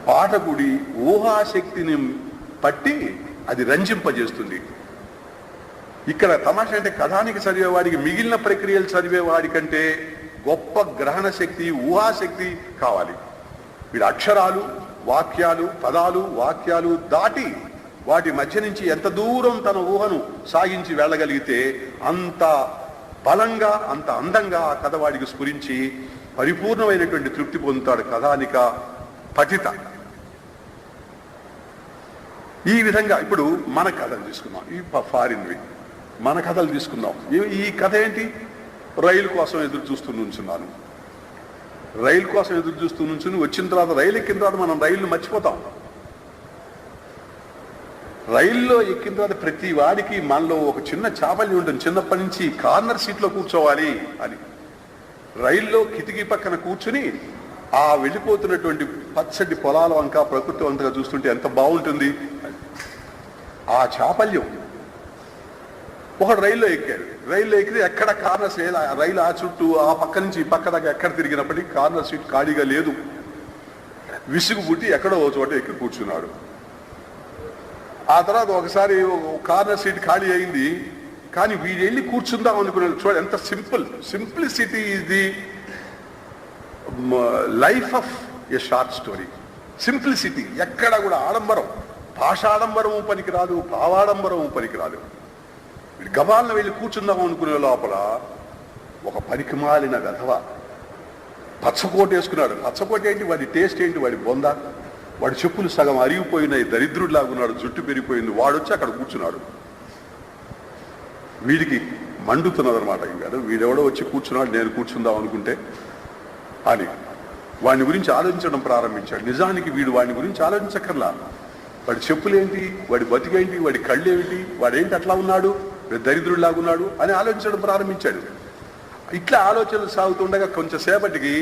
పాఠకుడి ఊహాశక్తిని పట్టి అది రంజింపజేస్తుంది. ఇక్కడ తమాషా అంటే కథానికి చదివేవాడికి మిగిలిన ప్రక్రియలు చదివేవాడి కంటే గొప్ప గ్రహణ శక్తి, ఊహాశక్తి కావాలి. వీడు అక్షరాలు, వాక్యాలు, పదాలు, వాక్యాలు దాటి వాటి మధ్య నుంచి ఎంత దూరం తన ఊహను సాగించి వెళ్ళగలిగితే అంత బలంగా, అంత అందంగా ఆ కథ వాడికి స్ఫురించి పరిపూర్ణమైనటువంటి తృప్తి పొందుతాడు కథానిక పఠిత. ఈ విధంగా ఇప్పుడు మన కథలు తీసుకుందాం, ఈ ఫారిన్వి మన కథలు తీసుకుందాం. ఈ కథ ఏంటి? రైలు కోసం ఎదురు చూస్తూ నుంచున్నాను. రైలు కోసం ఎదురు చూస్తూ నుంచుని వచ్చిన తర్వాత, రైలు ఎక్కిన తర్వాత మనం రైలును మర్చిపోతాం. రైల్లో ఎక్కిన తర్వాత ప్రతి వాడికి మనలో ఒక చిన్న చాపల్యం ఉంటుంది, చిన్నప్పటి నుంచి కార్నర్ సీట్లో కూర్చోవాలి అని. రైల్లో కిటికీ పక్కన కూర్చుని ఆ వెళ్ళిపోతున్నటువంటి పచ్చటి పొలాల వంక, ప్రకృతి వంకగా చూస్తుంటే ఎంత బాగుంటుంది. ఆ చాపల్యం. ఒకడు రైల్లో ఎక్కాడు, రైల్లో ఎక్కితే ఎక్కడ కార్నర్ సీట్, రైలు ఆ చుట్టూ ఆ పక్క నుంచి ఈ పక్క దాకా ఎక్కడ తిరిగినప్పటికీ కార్నర్ సీట్ ఖాళీగా లేదు. విసుగు పుట్టి ఎక్కడో ఓ చోట ఎక్కి కూర్చున్నాడు. ఆ తర్వాత ఒకసారి కార్నర్ సీట్ ఖాళీ అయింది, కానీ వీడు వెళ్ళి కూర్చుందాం అనుకున్నాడు. చూడండి ఎంత simplicity is the life of A short story. Simplicity, ఎక్కడ కూడా ఆడంబరం, భాషాడంబరము పనికిరాదు, భావాడంబరము పనికిరాదు. వీడు గబాలను వెళ్ళి కూర్చుందాం అనుకునే లోపల ఒక పనికిమాలిన వెధవ పచ్చకోట వేసుకున్నాడు. పచ్చకోట ఏంటి, వాడి టేస్ట్ ఏంటి, వాడి బొంద, వాడి చెప్పులు సగం అరిగిపోయినాయి, దరిద్రుడిలాగున్నాడు, జుట్టు పెరిగిపోయింది. వాడొచ్చి అక్కడ కూర్చున్నాడు. వీడికి మండుతున్నదనమాట. వీడెవడో వచ్చి కూర్చున్నాడు, నేను కూర్చుందాం అనుకుంటే అని వాడిని గురించి ఆలోచించడం ప్రారంభించాడు. నిజానికి వీడు వాడిని గురించి ఆలోచించక్కర్లా. వాడి చెప్పులేంటి, వాడి బతికేంటి, వాడి కళ్ళేమిటి, వాడేంటి అట్లా ఉన్నాడు, దరిద్రుడిలాగున్నాడు అని ఆలోచించడం ప్రారంభించాడు. ఇట్లా ఆలోచనలు సాగుతుండగా కొంచెంసేపటికి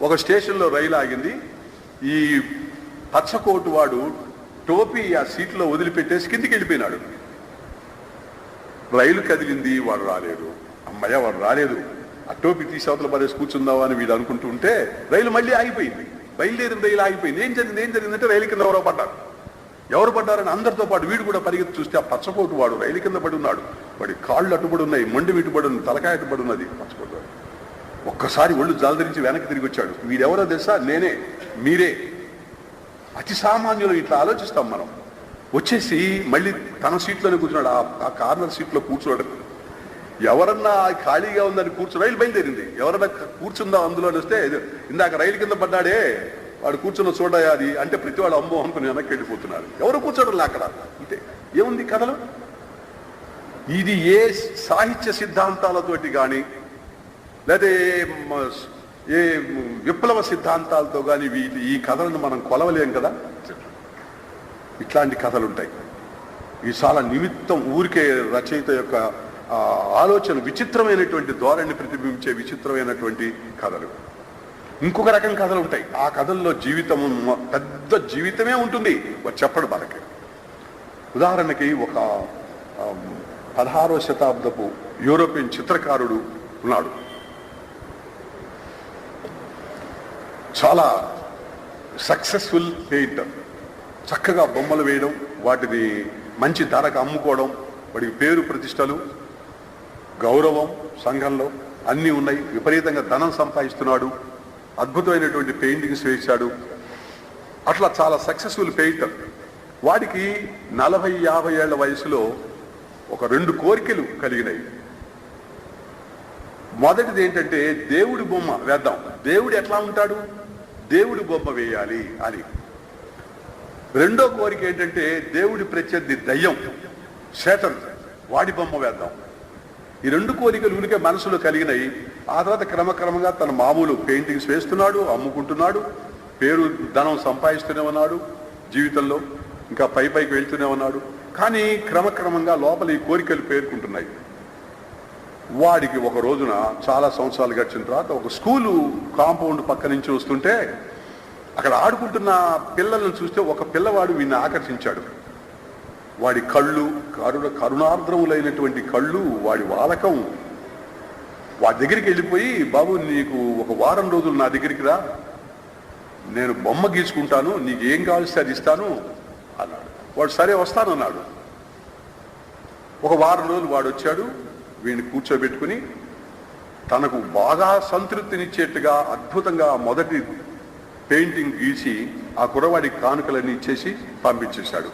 ఒక స్టేషన్లో రైలు ఆగింది. ఈ పచ్చకోటు వాడు టోపీ ఆ సీట్లో వదిలిపెట్టేసి కిందికి వెళ్ళిపోయినాడు. రైలు కదిలింది, వాడు రాలేదు. అమ్మయ్య, వాడు రాలేదు. ఆ టోపీ తీసి అవతల పడేసి కూర్చుందామా అని వీడు అనుకుంటూ ఉంటే రైలు మళ్ళీ ఆగిపోయింది. బయలుదేరిన రైలు ఆగిపోయింది. ఏం జరిగిందంటే రైలు కింద ఎవరు పడ్డారని అందరితో పాటు వీడు కూడా పరిగెత్తి చూస్తే ఆ పచ్చకోటు వాడు రైలు కింద పడి ఉన్నాడు. వాడి కాళ్ళు అట్టుబడి ఉన్నాయి, మొండి విట్టుబడి ఉంది, తలకాయ అట్టుబడి ఉన్నది పచ్చకోటు వాడు. ఒక్కసారి ఒళ్ళు జాలదరించి వెనక్కి తిరిగి వచ్చాడు. వీడెవరో తెలుసా? నేనే, మీరే. అతి సామాన్యులు ఇట్లా ఆలోచిస్తాం మనం. వచ్చేసి మళ్ళీ తన సీట్లోనే కూర్చున్నాడు. ఆ కార్నర్ సీట్లో కూర్చోడు. ఎవరన్నా ఖాళీగా ఉందని రైలు బయలుదేరింది. ఎవరన్నా కూర్చుందా అందులో వస్తే, ఇందాక రైలు కింద పడ్డాడే వాడు కూర్చున్న చోట అది అంటే ప్రతి వాడు అమ్మో అనుకుని వెనక్కి వెళ్ళిపోతున్నారు. ఎవరు కూర్చోడం అక్కడ. అంతే. ఏముంది కథలో? ఇది ఏ సాహిత్య సిద్ధాంతాలతోటి కానీ లేదా ఏ విప్లవ సిద్ధాంతాలతో కానీ ఈ కథలను మనం కొలవలేం కదా. ఇట్లాంటి కథలు ఉంటాయి. ఈ చాలా నిమిత్తం ఊరికే రచయిత యొక్క ఆలోచన, విచిత్రమైనటువంటి ధోరణిని ప్రతిబింబించే విచిత్రమైనటువంటి కథలు. ఇంకొక రకం కథలు ఉంటాయి. ఆ కథల్లో జీవితం, పెద్ద జీవితమే ఉంటుంది, చెప్పడు మనకి. ఉదాహరణకి ఒక 16వ శతాబ్దపు యూరోపియన్ చిత్రకారుడు ఉన్నాడు. చాలా సక్సెస్ఫుల్ పెయింటర్. చక్కగా బొమ్మలు వేయడం, వాటిని మంచి ధరకు అమ్ముకోవడం, వాడికి పేరు ప్రతిష్టలు, గౌరవం సంఘంలో అన్నీ ఉన్నాయి. విపరీతంగా ధనం సంపాదిస్తున్నాడు. అద్భుతమైనటువంటి పెయింటింగ్స్ వేశాడు. అట్లా చాలా సక్సెస్ఫుల్ పెయింటర్. వాడికి 40-50 ఏళ్ల వయసులో ఒక 2 కోరికలు కలిగినాయి. మొదటిది ఏంటంటే దేవుడి బొమ్మ వేద్దాం, దేవుడు ఎట్లా ఉంటాడు, దేవుడి బొమ్మ వేయాలి అని. రెండో కోరిక ఏంటంటే దేవుడి ప్రత్యర్థి దయ్యం, శాటన్, వాడి బొమ్మ వేద్దాం. ఈ 2 కోరికలు ఉనికే మనసులో కలిగినాయి. ఆ తర్వాత క్రమక్రమంగా తన మామూలు పెయింటింగ్స్ వేస్తున్నాడు, అమ్ముకుంటున్నాడు, పేరు ధనం సంపాదిస్తూనే ఉన్నాడు జీవితంలో, ఇంకా పైకి వెళ్తూనే ఉన్నాడు. కానీ క్రమక్రమంగా లోపల ఈ కోరికలు పేర్కొంటున్నాయి. వాడికి ఒక రోజున చాలా సంవత్సరాలు గడిచిన తర్వాత ఒక స్కూలు కాంపౌండ్ పక్క నుంచి వస్తుంటే అక్కడ ఆడుకుంటున్న పిల్లలను చూస్తే ఒక పిల్లవాడు వీడిని ఆకర్షించాడు. వాడి కళ్ళు కరుణార్ద్రములైనటువంటి కళ్ళు, వాడి వాలకం. వాడి దగ్గరికి వెళ్ళిపోయి, బాబు నీకు ఒక వారం రోజులు నా దగ్గరికి రా, నేను బొమ్మ గీసుకుంటాను, నీకు ఏం కావాల్సి అది ఇస్తాను అన్నాడు. వాడు సరే వస్తానన్నాడు. ఒక వారం రోజులు వాడు వచ్చాడు. వీడిని కూర్చోబెట్టుకుని తనకు బాగా సంతృప్తినిచ్చేట్టుగా అద్భుతంగా మొదటి పెయింటింగ్ గీసి ఆ కుర్రవాడికి కానుకలన్నీ ఇచ్చేసి పంపించేశాడు.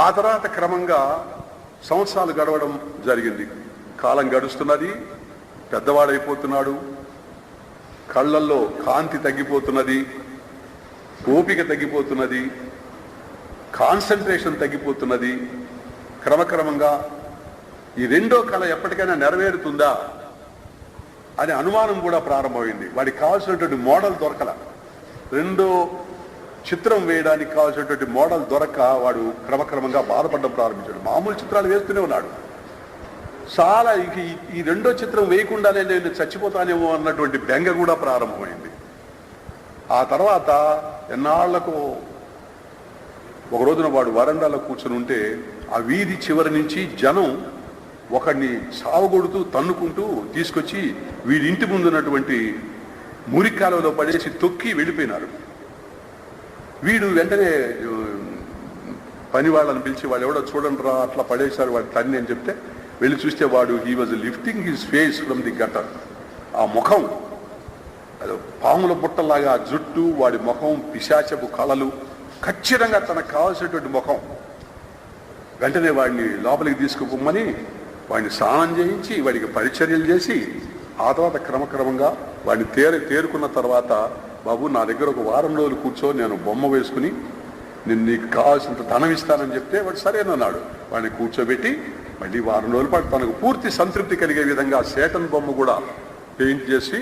ఆ తర్వాత క్రమంగా సంవత్సరాలు గడవడం జరిగింది. కాలం గడుస్తున్నది, పెద్దవాడైపోతున్నాడు, కళ్ళల్లో కాంతి తగ్గిపోతున్నది, ఓపిక తగ్గిపోతున్నది, కాన్సన్ట్రేషన్ తగ్గిపోతున్నది. క్రమక్రమంగా ఈ రెండో కళ ఎప్పటికైనా నెరవేరుతుందా అనే అనుమానం కూడా ప్రారంభమైంది. వాడికి కావాల్సినటువంటి మోడల్ దొరకల. రెండో చిత్రం వేయడానికి కావాల్సినటువంటి మోడల్ దొరక్క వాడు క్రమక్రమంగా బాధపడడం ప్రారంభించాడు. మామూలు చిత్రాలు వేస్తూనే ఉన్నాడు. చాలా ఇంక ఈ రెండో చిత్రం వేయకుండానే నేను చచ్చిపోతానేమో అన్నటువంటి బెంగ కూడా ప్రారంభమైంది. ఆ తర్వాత ఎన్నాళ్లకు ఒక రోజున వాడు వరండాలో కూర్చొని ఉంటే ఆ వీధి చివరి నుంచి జనం ఒకడిని సావగొడుతూ తన్నుకుంటూ తీసుకొచ్చి వీడి ఇంటి ముందున్నటువంటి మురికాలలో పడేసి తొక్కి వెళ్ళిపోయినారు. వీడు వెంటనే పని వాళ్ళని పిలిచి, వాళ్ళు ఎవడో చూడండి రా అట్లా పడేశారు వాడి తన్ని అని చెప్తే వెళ్ళి చూస్తే వాడు he was lifting his face from the gutter. ఆ ముఖం అది పాముల బుట్టలాగా జుట్టు, వాడి ముఖం పిశాచపు కళలు, ఖచ్చితంగా తనకు కావాల్సినటువంటి ముఖం. వెంటనే వాడిని లోపలికి తీసుకుపోమని వాడిని స్నానం చేయించి వాడికి పరిచర్యలు చేసి ఆ తర్వాత క్రమక్రమంగా వాడిని తేరుకున్న తర్వాత, బాబు నా దగ్గర ఒక వారం రోజులు కూర్చో, నేను బొమ్మ వేసుకుని నేను నీకు కావాల్సినంత ధనం ఇస్తానని చెప్తే వాడు సరేనన్నాడు. వాడిని కూర్చోబెట్టి మళ్ళీ వారం రోజుల పాటు తనకు పూర్తి సంతృప్తి కలిగే విధంగా సేటన్ బొమ్మ కూడా పెయింట్ చేసి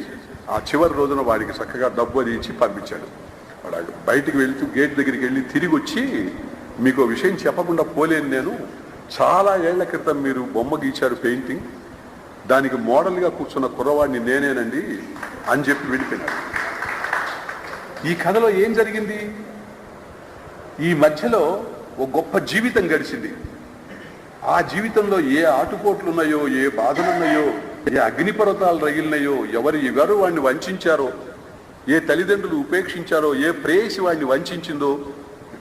ఆ చివరి రోజున వాడికి చక్కగా డబ్బు అది ఇచ్చి పంపించాడు. వాడు బయటికి వెళ్తూ గేట్ దగ్గరికి వెళ్ళి తిరిగి వచ్చి, మీకు విషయం చెప్పకుండా పోలేను, నేను చాలా ఏళ్ల క్రితం మీరు బొమ్మ గీచారు పెయింటింగ్, దానికి మోడల్గా కూర్చున్న కుర్రవాడిని నేనేనండి అని చెప్పి వెళ్ళిపోయినాడు. ఈ కథలో ఏం జరిగింది? ఈ మధ్యలో ఒక గొప్ప జీవితం గడిచింది. ఆ జీవితంలో ఏ ఆటుపోట్లు ఉన్నాయో, ఏ బాధలున్నాయో, ఏ అగ్నిపర్వతాలు రగిలినాయో, ఎవరు వాడిని వంచారో, ఏ తల్లిదండ్రులు ఉపేక్షించారో, ఏ ప్రేయసి వాడిని వంచిందో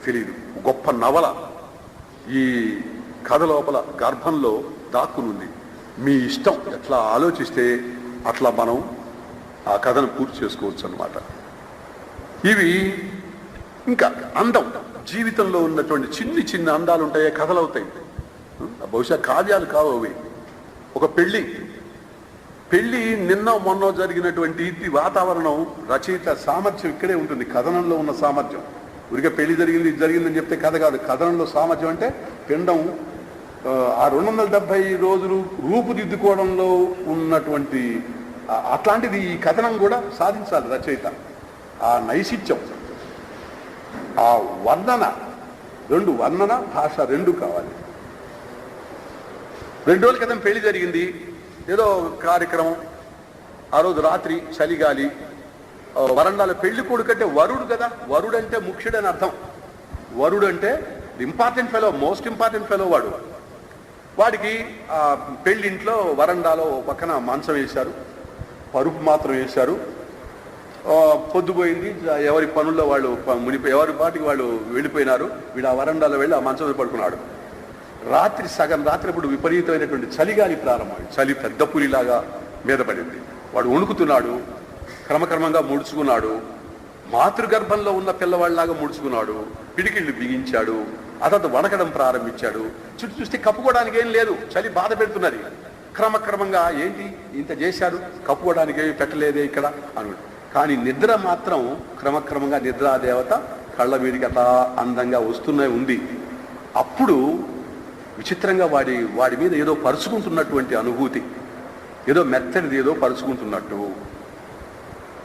తెలియదు. గొప్ప నవల ఈ కథ లోపల గర్భంలో దాక్కునుంది. మీ ఇష్టం, ఎట్లా ఆలోచిస్తే అట్లా మనం ఆ కథను పూర్తి చేసుకోవచ్చు అన్నమాట. ఇవి ఇంకా అందం, జీవితంలో ఉన్నటువంటి చిన్ని చిన్న అందాలు ఉంటాయే కథలు అవుతాయి. బహుశా కావ్యాలు కావు అవి. ఒక పెళ్లి నిన్న మొన్న జరిగినటువంటి ఇది వాతావరణం, రచయిత సామర్థ్యం ఇక్కడే ఉంటుంది. కథనంలో ఉన్న సామర్థ్యం. ఊరికే పెళ్లి జరిగింది ఇది జరిగిందని చెప్తే కథ కాదు. కథనంలో సామర్థ్యం అంటే పిండం ఆ 270 రోజులు రూపుదిద్దుకోవడంలో ఉన్నటువంటి అట్లాంటిది ఈ కథనం కూడా సాధించాలి రచయిత. ఆ నైశిత్యం, ఆ వర్ణన, వర్ణన భాష రెండు కావాలి. 2 రోజుల క్రితం పెళ్లి జరిగింది, ఏదో కార్యక్రమం. ఆ రోజు రాత్రి చలిగాలి, వరండాలో పెళ్లి కొడుకంటే వరుడు కదా, వరుడు అంటే ముఖ్యుడని అర్థం. వరుడు అంటే important fellow, most important fellow వాడు. వాడికి ఆ పెళ్ళింట్లో వరండాలో పక్కన మంచం వేశారు, పరుపు మాత్రం వేశారు. పొద్దుపోయింది, ఎవరి పనుల్లో వాళ్ళు ఎవరి పాటికి వాళ్ళు వెళ్ళిపోయినారు. వీడు ఆ వరండాలో వెళ్ళి ఆ మంచం మీద పడుకున్నాడు. సగం రాత్రి ఇప్పుడు విపరీతమైనటువంటి చలిగాలి ప్రారంభమైంది. చలి పెద్ద పులిలాగా మీద పడింది. వాడు వణుకుతున్నాడు, క్రమక్రమంగా ముడుచుకున్నాడు. మాతృగర్భంలో ఉన్న పిల్లవాళ్ళలాగా ముడుచుకున్నాడు. పిడికిళ్ళు బిగించాడు. ఆ తర్వాత వణకడం ప్రారంభించాడు. చుట్టూ చూస్తే కప్పుకోవడానికి ఏం లేదు, చలి బాధ పెడుతున్నది. క్రమక్రమంగా ఏంటి ఇంత చేశారు, కప్పుకోవడానికి ఏమి పెట్టలేదే ఇక్కడ అన్నాడు. కానీ నిద్ర మాత్రం క్రమక్రమంగా నిద్రాదేవత కళ్ళ మీదకి అట్లా అందంగా వస్తూనే ఉంది. అప్పుడు విచిత్రంగా వాడి మీద ఏదో పరుచుకుంటున్నటువంటి అనుభూతి, ఏదో మెత్తడిది ఏదో పరుచుకుంటున్నట్టు.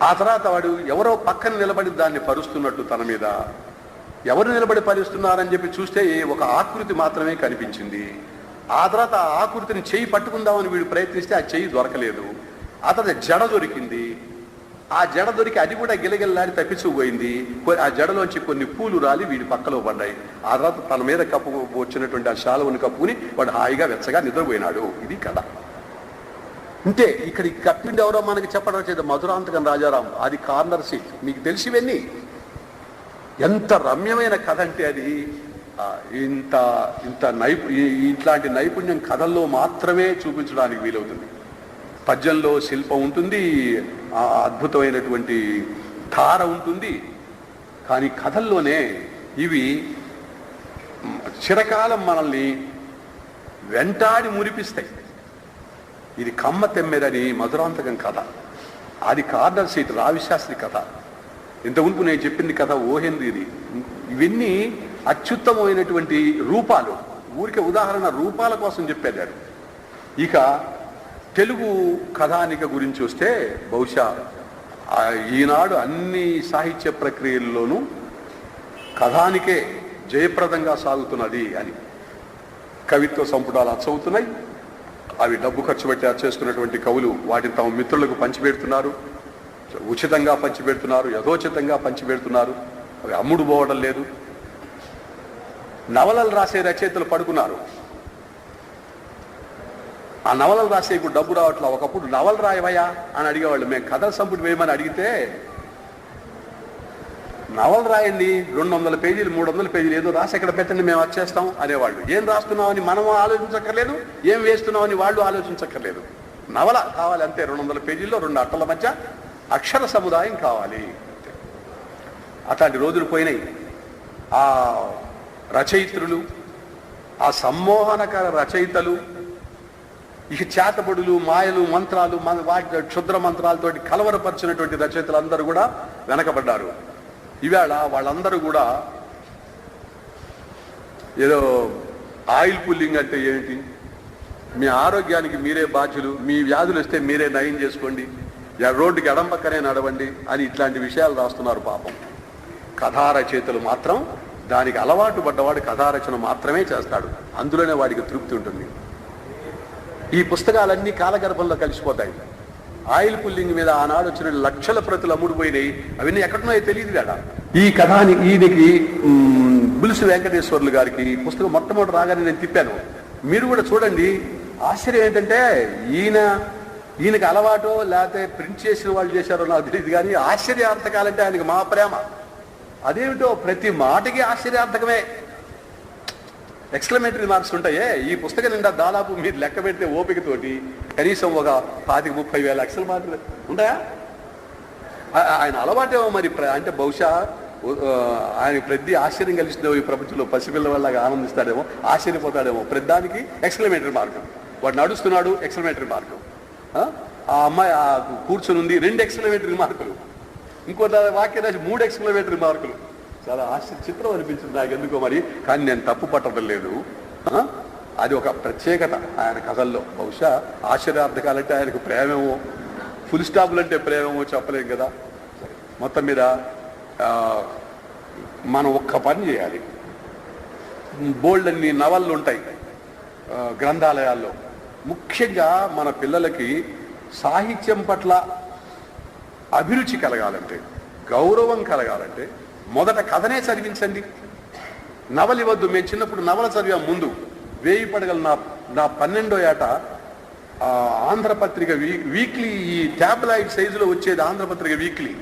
ఆ తర్వాత వాడు ఎవరో పక్కన నిలబడి దాన్ని పరుస్తున్నట్టు తన మీద. ఎవరు నిలబడి పరుస్తున్నారని చెప్పి చూస్తే ఒక ఆకృతి మాత్రమే కనిపించింది. ఆ తర్వాత ఆ ఆకృతిని చెయ్యి పట్టుకుందామని వీడు ప్రయత్నిస్తే ఆ చెయ్యి దొరకలేదు. ఆ తర్వాత జడ దొరికింది. ఆ జడ దొరికి అది కూడా గిలగిల్లాడి తప్పించుకుపోయింది. ఆ జడలోంచి కొన్ని పూలు రాలి వీడి పక్కలో పడ్డాయి. ఆ తర్వాత తన మీద కప్పు వచ్చినటువంటి ఆ శాలువని కప్పుకుని వాడు హాయిగా వెచ్చగా నిద్రపోయినాడు. ఇది కథ. అంటే ఇక్కడ కప్పిండి ఎవరో మనకి చెప్పడం చేద్దాం, మధురాంతకం రాజారాం. అది కార్నర్ సీట్. మీకు తెలిసివన్నీ ఎంత రమ్యమైన కథ అంటే అది ఇంత ఇంత ఇట్లాంటి నైపుణ్యం కథల్లో మాత్రమే చూపించడానికి వీలవుతుంది. పద్యంలో శిల్పం ఉంటుంది, అద్భుతమైనటువంటి ధార ఉంటుంది. కానీ కథల్లోనే ఇవి చిరకాలం మనల్ని వెంటాడి మురిపిస్తాయి. ఇది కమ్మ తెమ్మెరని మధురాంతకం కథ. అది కార్నర్ సీట్ రావిశాస్త్రి కథ. ఇంతకుముందు నేను చెప్పింది కథ ఓహెంది. ఇది ఇవన్నీ అత్యుత్తమైనటువంటి రూపాలు. ఊరికే ఉదాహరణ రూపాల కోసం చెప్పారు. ఇక తెలుగు కథానిక గురించి వస్తే బహుశా ఈనాడు అన్ని సాహిత్య ప్రక్రియల్లోనూ కథానికే జయప్రదంగా సాగుతున్నది అని. కవిత్వ సంపుటాలు అచ్చవుతున్నాయి. అవి డబ్బు ఖర్చు పెట్టి అచ్చేస్తున్నటువంటి కవులు వాటిని తమ మిత్రులకు పంచిపెడుతున్నారు. ఉచితంగా పంచిపెడుతున్నారు, యథోచితంగా పంచిపెడుతున్నారు. అవి అమ్ముడు పోవడం లేదు. నవలలు రాసే రచయితలు పడుకున్నారు. ఆ నవలలు రాసే ఇప్పుడు డబ్బు రావట్లా. ఒకప్పుడు నవలు రాయవయ్యా అని అడిగేవాళ్ళు. మేము కథల సంపుటి వేయమని అడిగితే నవలు రాయండి, 200 పేజీలు 300 పేజీలు ఏదో రాసి ఎక్కడ పెట్టండి, మేము వచ్చేస్తాం అనేవాళ్ళు. ఏం రాస్తున్నామని మనం ఆలోచించక్కర్లేదు, ఏం వేస్తున్నామని వాళ్ళు ఆలోచించక్కర్లేదు. నవల కావాలి అంతే. 200 పేజీల్లో 2 అట్టల మధ్య అక్షర సముదాయం కావాలి. అట్లాంటి రోజులు పోయినాయి. ఆ రచయిత్రులు, ఆ సమ్మోహనకర రచయితలు, ఇక చేతబడులు, మాయలు, మంత్రాలు, వాటి క్షుద్ర మంత్రాలతోటి కలవరపరిచినటువంటి రచయితలందరూ కూడా వెనకబడ్డారు. ఇవాళ వాళ్ళందరూ కూడా ఏదో ఆయిల్ పుల్లింగ్ అంటే ఏమిటి, మీ ఆరోగ్యానికి మీరే బాధ్యులు, మీ వ్యాధులు వస్తే మీరే నయం చేసుకోండి, రోడ్డుకి ఎడం పక్కనే నడవండి అని ఇట్లాంటి విషయాలు రాస్తున్నారు పాపం. కథా రచయితలు మాత్రం దానికి అలవాటు పడ్డవాడు కథారచన మాత్రమే చేస్తాడు. అందులోనే వాడికి తృప్తి ఉంటుంది. ఈ పుస్తకాలన్నీ కాలగర్భంలో కలిసిపోతాయి. ఆయిల్ పుల్లింగ్ మీద ఆనాడు వచ్చిన లక్షల ప్రతులు అమ్ముడుపోయినాయి. అవన్నీ ఎక్కడున్నాయో తెలియదు కదా. ఈ కథాని ఈయనకి బులుసు వెంకటేశ్వర్లు గారికి పుస్తకం మొట్టమొదటి రాగానే నేను తిప్పాను. మీరు కూడా చూడండి. ఆశ్చర్యం ఏంటంటే ఈయనకి అలవాటో లేకపోతే ప్రింట్ చేసిన వాళ్ళు చేశారో నాకు తెలియదు, కానీ ఆశ్చర్యార్థకాలంటే ఆయనకి మా ప్రేమ. అదేమిటో ప్రతి మాటకి ఆశ్చర్యార్థకమే. Exclamatory marks ఉంటాయే. ఈ పుస్తకం నిండా దాదాపు మీరు లెక్క పెడితే ఓపికతోటి కనీసం ఒక 25,000-30,000 అక్షరాలు మాత్రమే ఉంటాయా. ఆయన అలవాటేమో మరి. అంటే బహుశా ఆయన ప్రతి ఆశ్చర్యం కలిసిందేమో. ఈ ప్రపంచంలో పసిపిల్ల వల్లగా ఆనందిస్తాడేమో, ఆశ్చర్యపోతాడేమో. ప్రతిదానికి ఎక్స్క్లమేటరీ మార్గం. వాడు నడుస్తున్నాడు, ఎక్స్క్లమేటరీ మార్గం. ఆ అమ్మాయి కూర్చొని ఉంది, 2 ఎక్స్క్లమేటరీ మార్కులు. ఇంకో వాక్యం రాసి 3 ఎక్స్క్లమేటరీ మార్కులు. చాలా చిత్రం అనిపించింది నాకు ఎందుకో మరి. కానీ నేను తప్పు పట్టడం లేదు. అది ఒక ప్రత్యేకత ఆయన కథల్లో. బహుశా ఆశ్చర్యార్థకాలంటే ఆయనకు ప్రేమేమో, ఫుల్ స్టాప్లు అంటే ప్రేమేమో చెప్పలేం కదా. మొత్తం మీద మనం ఒక్క పని చేయాలి. బోల్డ్ అన్ని నవళ్ళు ఉంటాయి గ్రంథాలయాల్లో. ముఖ్యంగా మన పిల్లలకి సాహిత్యం పట్ల అభిరుచి కలగాలంటే, గౌరవం కలగాలంటే మొదట కథనే చదివించండి. నవల ఇవ్వద్దు. మేము చిన్నప్పుడు నవల చదివాం ముందు. 1000 పడగలు నా 12వ ఏట ఆంధ్రపత్రిక వీక్లీ, ఈ ట్యాబ్లాయిడ్ సైజులో వచ్చేది ఆంధ్రపత్రిక వీక్లీ.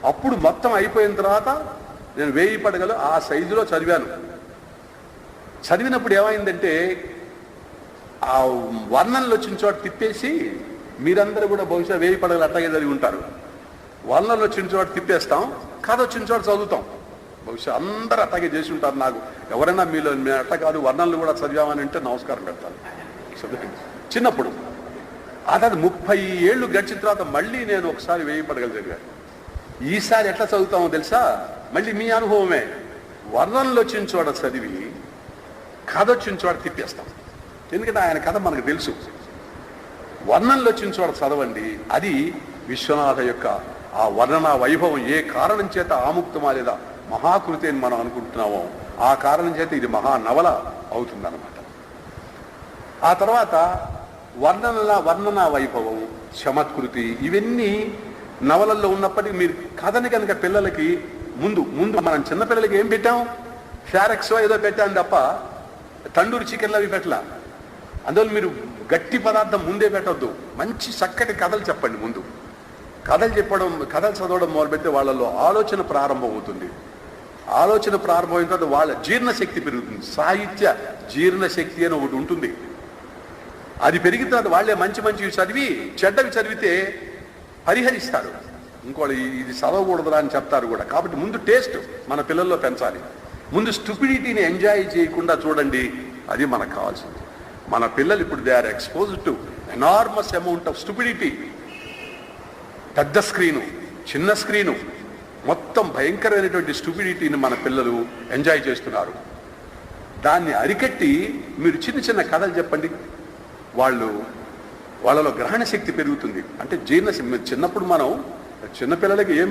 అప్పుడు మొత్తం అయిపోయిన తర్వాత నేను 1000 పడగలు ఆ సైజులో చదివాను. చదివినప్పుడు ఏమైందంటే ఆ వర్ణనలు వచ్చిన చోట తిప్పేసి, మీరందరూ కూడా బహుశా 1000 పడగలు అట్లాగే చదివి ఉంటారు. వర్ణనలు వచ్చిన చోట తిప్పేస్తాం, కథ వచ్చిన చోట చదువుతాం. బహుశా అందరూ అట్లాగే చేసి ఉంటారు. నాకు ఎవరైనా మీలో మేము అట్లా కాదు వర్ణనలు కూడా చదివామని అంటే నమస్కారం పెడతాను. చిన్నప్పుడు అదే 30 ఏళ్ళు గడిచిన తర్వాత మళ్ళీ నేను ఒకసారి 1000 పడగలు చదివాను. ఈసారి ఎట్లా చదువుతామో తెలుసా? మళ్ళీ మీ అనుభవమే. వర్ణనలు వచ్చిన చోట చదివి కథ వచ్చిన చోట తిప్పేస్తాం. ఎందుకంటే ఆయన కథ మనకు తెలుసు. వర్ణనలు వచ్చిన చోట చదవండి. అది విశ్వనాథ యొక్క ఆ వర్ణనా వైభవం ఏ కారణం చేత ఆముక్తమా లేదా మహాకృతి అని మనం అనుకుంటున్నామో ఆ కారణం చేత ఇది మహానవల అవుతుందన్నమాట. ఆ తర్వాత వర్ణనా వైభవం, చమత్కృతి, ఇవన్నీ నవలల్లో ఉన్నప్పటికీ మీరు కథని కనుక పిల్లలకి ముందు మనం చిన్నపిల్లలకి ఏం పెట్టాం, ఫారెక్స్ ఏదో పెట్టాం తప్ప తండూరి చికెన్లు అవి పెట్టలా. అందువల్ల మీరు గట్టి పదార్థం ముందే పెట్టొద్దు, మంచి చక్కటి కథలు చెప్పండి. ముందు కథలు చదవడం మొదలుపెడితే వాళ్ళలో ఆలోచన ప్రారంభం అవుతుంది. ఆలోచన ప్రారంభమైన తర్వాత వాళ్ళ జీర్ణశక్తి పెరుగుతుంది. సాహిత్య జీర్ణశక్తి అని ఒకటి ఉంటుంది. అది పెరిగిన తర్వాత వాళ్ళే మంచివి చదివి చెడ్డవి చదివితే పరిహరిస్తారు. ఇంకోటి ఇది చదవకూడదురా అని చెప్తారు కూడా. కాబట్టి ముందు టేస్ట్ మన పిల్లల్లో పెంచాలి. ముందు స్టూపిడిటీని ఎంజాయ్ చేయకుండా చూడండి, అది మనకు కావాల్సింది. మన పిల్లలు ఇప్పుడు they are exposed to enormous amount of stupidity. పెద్ద స్క్రీను, చిన్న స్క్రీను, మొత్తం భయంకరమైనటువంటి స్టూపిడిటీని మన పిల్లలు ఎంజాయ్ చేస్తున్నారు. దాన్ని అరికట్టి మీరు చిన్న కథలు చెప్పండి, వాళ్ళలో గ్రహణ శక్తి పెరుగుతుంది. అంటే చిన్నప్పుడు మనం చిన్నపిల్లలకి ఏం